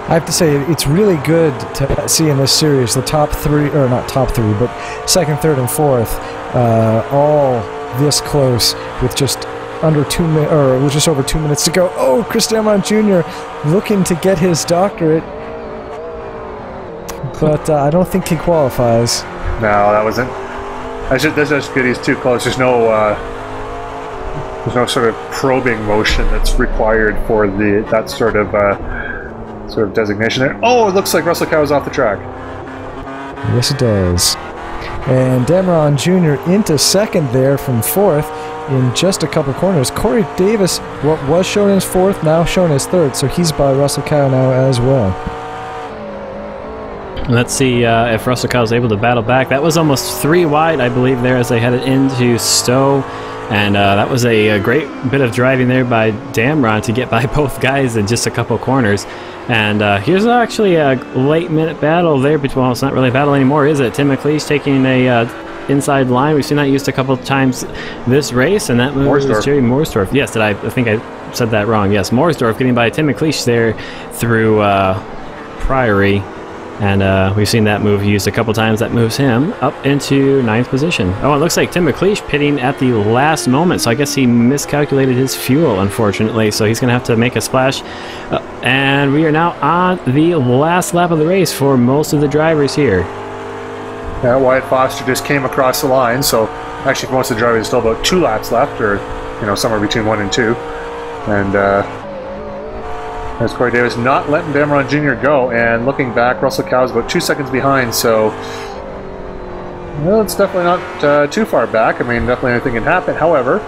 I have to say, it's really good to see in this series the top 3, or not top 3, but second, third, and fourth, all this close with just under 2 minutes, or just over 2 minutes to go. Oh, Chris Damron Jr. looking to get his doctorate, but I don't think he qualifies. No, that wasn't. That's just good. He's too close. There's no sort of probing motion that's required for that sort of designation there. Oh, it looks like Russell Cow is off the track. Yes, it does. And Damron Jr. into second there from fourth in just a couple corners. Corey Davis, what was shown as fourth, now shown as third, so he's by Russell Cow now as well. Let's see if Russell Cow is able to battle back. That was almost 3 wide, I believe, there as they headed into Stowe. And that was a great bit of driving there by Damron to get by both guys in just a couple corners. And here's actually a late minute battle there between, well, it's not really a battle anymore, is it? Tim McLeish taking a inside line. We've seen that used a couple of times this race, and that move was Jerry Morsdorf. Yes, I think I said that wrong. Yes, Morsdorf getting by Tim McLeish there through Priory. And we've seen that move used a couple times. That moves him up into 9th position. Oh, it looks like Tim McLeish pitting at the last moment, so I guess he miscalculated his fuel, unfortunately, so he's going to have to make a splash. And we are now on the last lap of the race for most of the drivers here. Yeah, Wyatt Foster just came across the line, so actually for most of the drivers, still about 2 laps left, or somewhere between 1 and 2. And there's Corey Davis not letting Dameron Jr. go, and looking back, Russell Cow's about 2 seconds behind, so well, it's definitely not too far back. I mean, definitely anything can happen. However,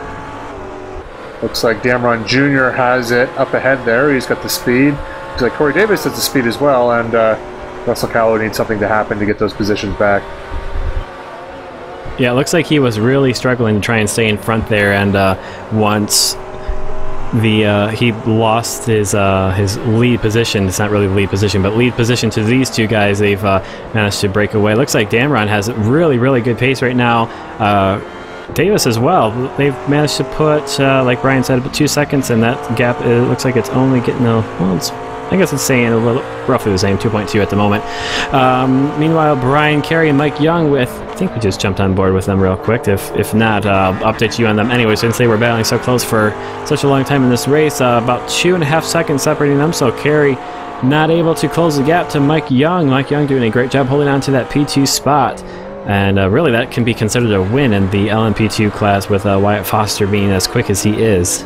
looks like Dameron Jr. has it up ahead there. He's got the speed. Looks like Corey Davis has the speed as well, and Russell Cow would need something to happen to get those positions back. Yeah, it looks like he was really struggling to try and stay in front there, and once he lost his lead position. It's not really the lead position, but lead position to these two guys. They've managed to break away. Looks like Dameron has really, really good pace right now. Davis as well. They've managed to put, like Brian said, about 2 seconds, and that gap, it looks like it's only getting I guess it's saying a little, roughly the same, 2.2 at the moment. Meanwhile, Brian Carey and Mike Young I think we just jumped on board with them real quick. If not, I'll update you on them anyway, since they were battling so close for such a long time in this race. About 2.5 seconds separating them, so Carey not able to close the gap to Mike Young. Mike Young doing a great job holding on to that P2 spot. And really that can be considered a win in the LMP2 class, with Wyatt Foster being as quick as he is.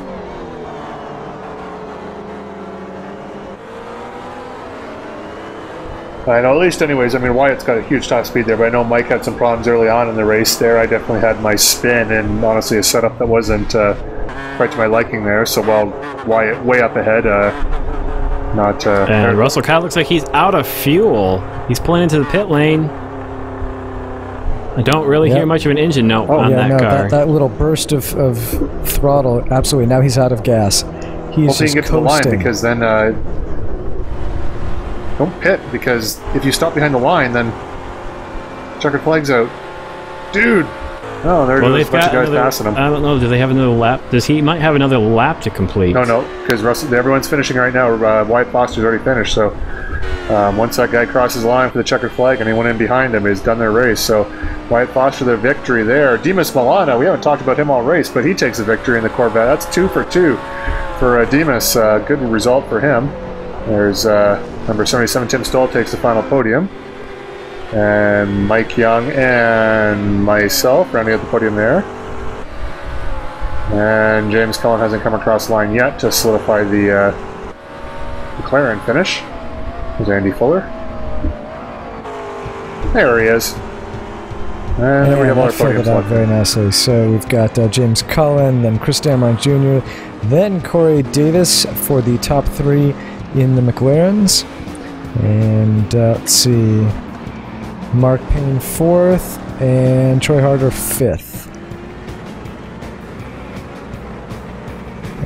I know, at least anyways, I mean, Wyatt's got a huge top speed there, but I know Mike had some problems early on in the race there. I definitely had my spin, and honestly a setup that wasn't quite to my liking there, so while Wyatt way up ahead, and Russell Cow looks like he's out of fuel. He's pulling into the pit lane. I don't really hear much of an engine note on that car. That little burst of throttle, absolutely. Now he's out of gas. He's just get to the line, because then don't pit, because if you stop behind the line, then checkered flag's out. Dude! Oh, there goes a bunch of guys passing him. I don't know, do they have another lap? He might have another lap to complete. No, because everyone's finishing right now. Wyatt Foster's already finished, so once that guy crosses the line for the checkered flag, anyone in behind him has done their race. So Wyatt Foster, their victory there. Demas Milana, we haven't talked about him all race, but he takes the victory in the Corvette. That's 2 for 2 for Demas. Good result for him. There's number 77, Tim Stoll, takes the final podium. And Mike Young and myself rounding out the podium there. And James Cullen hasn't come across the line yet to solidify the McLaren finish. There's Andy Fuller. There he is. And then we have all our podiums left. Very nicely. So we've got James Cullen, then Chris Dameron Jr., then Corey Davis for the top 3 in the McLarens. And let's see, Mark Payne 4th, and Troy Harder 5th.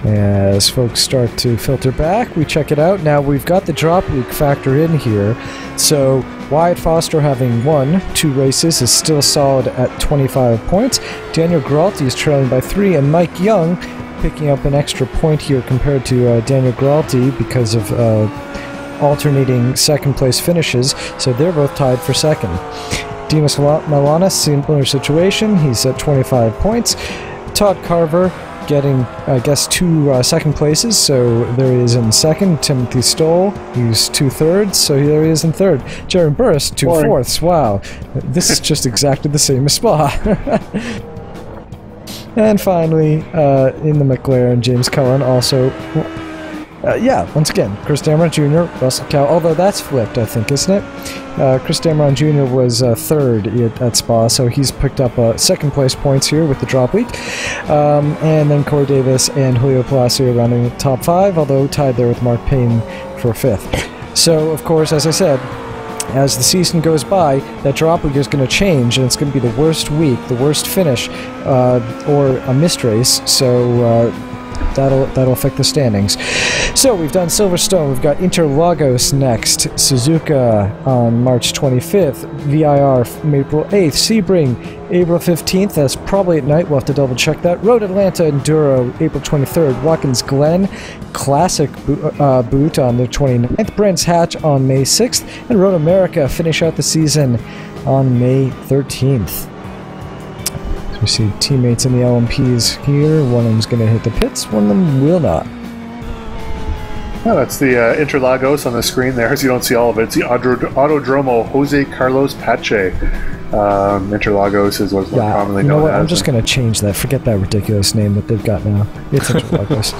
As folks start to filter back, we check it out. Now we've got the drop week factor in here. So Wyatt Foster, having won 2 races, is still solid at 25 points. Daniel Giralty is trailing by 3, and Mike Young picking up an extra point here compared to Daniel Giralty because of alternating second place finishes, so they're both tied for second. Demas Milana, similar situation, he's at 25 points. Todd Carver getting, I guess, 2 second places, so there he is in second. Timothy Stoll, he's 2 thirds, so there he is in third. Jaron Burris, 2 fourths. Wow, this is just exactly the same as Spa. And finally, in the McLaren, James Cullen also. Once again, Chris Dameron Jr., Russell Cow, although that's flipped, I think, isn't it? Chris Dameron Jr. was 3rd at Spa, so he's picked up second place points here with the drop week. And then Corey Davis and Julio Palacio rounding the top 5, although tied there with Mark Payne for 5th. So, of course, as I said, as the season goes by, that drop week is going to change, and it's going to be the worst week, the worst finish, or a missed race. So that'll affect the standings. So we've done Silverstone. We've got Interlagos next. Suzuka on March 25th. VIR from April 8th. Sebring April 15th. That's probably at night. We'll have to double check that. Road Atlanta Enduro April 23rd. Watkins Glen Classic Boot on the 29th. Brands Hatch on May 6th. And Road America finish out the season on May 13th. We see teammates in the LMPs here. One of them's going to hit the pits, one of them will not. Oh, that's the Interlagos on the screen there, so you don't see all of it. It's the Autodromo Jose Carlos Pache. Interlagos is what's more commonly known as. I'm just going to change that. Forget that ridiculous name that they've got now. It's Interlagos.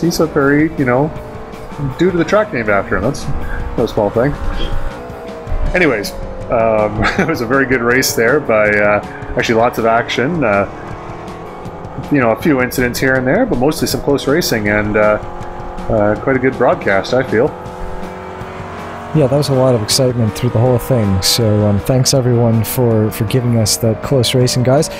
He's a very, due to the track named after him. That's no small thing. Anyways, it was a very good race there by actually lots of action. A few incidents here and there, but mostly some close racing and quite a good broadcast, I feel. Yeah, that was a lot of excitement through the whole thing. So thanks everyone for giving us that close racing, guys.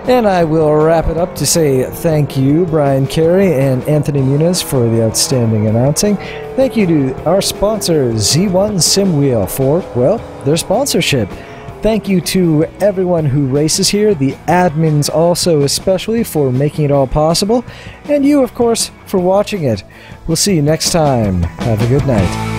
And I will wrap it up to say thank you, Brian Carey and Anthony Muniz, for the outstanding announcing. Thank you to our sponsor, Z1 SimWheel, for, well, their sponsorship. Thank you to everyone who races here, the admins also especially, for making it all possible. And you, of course, for watching it. We'll see you next time. Have a good night.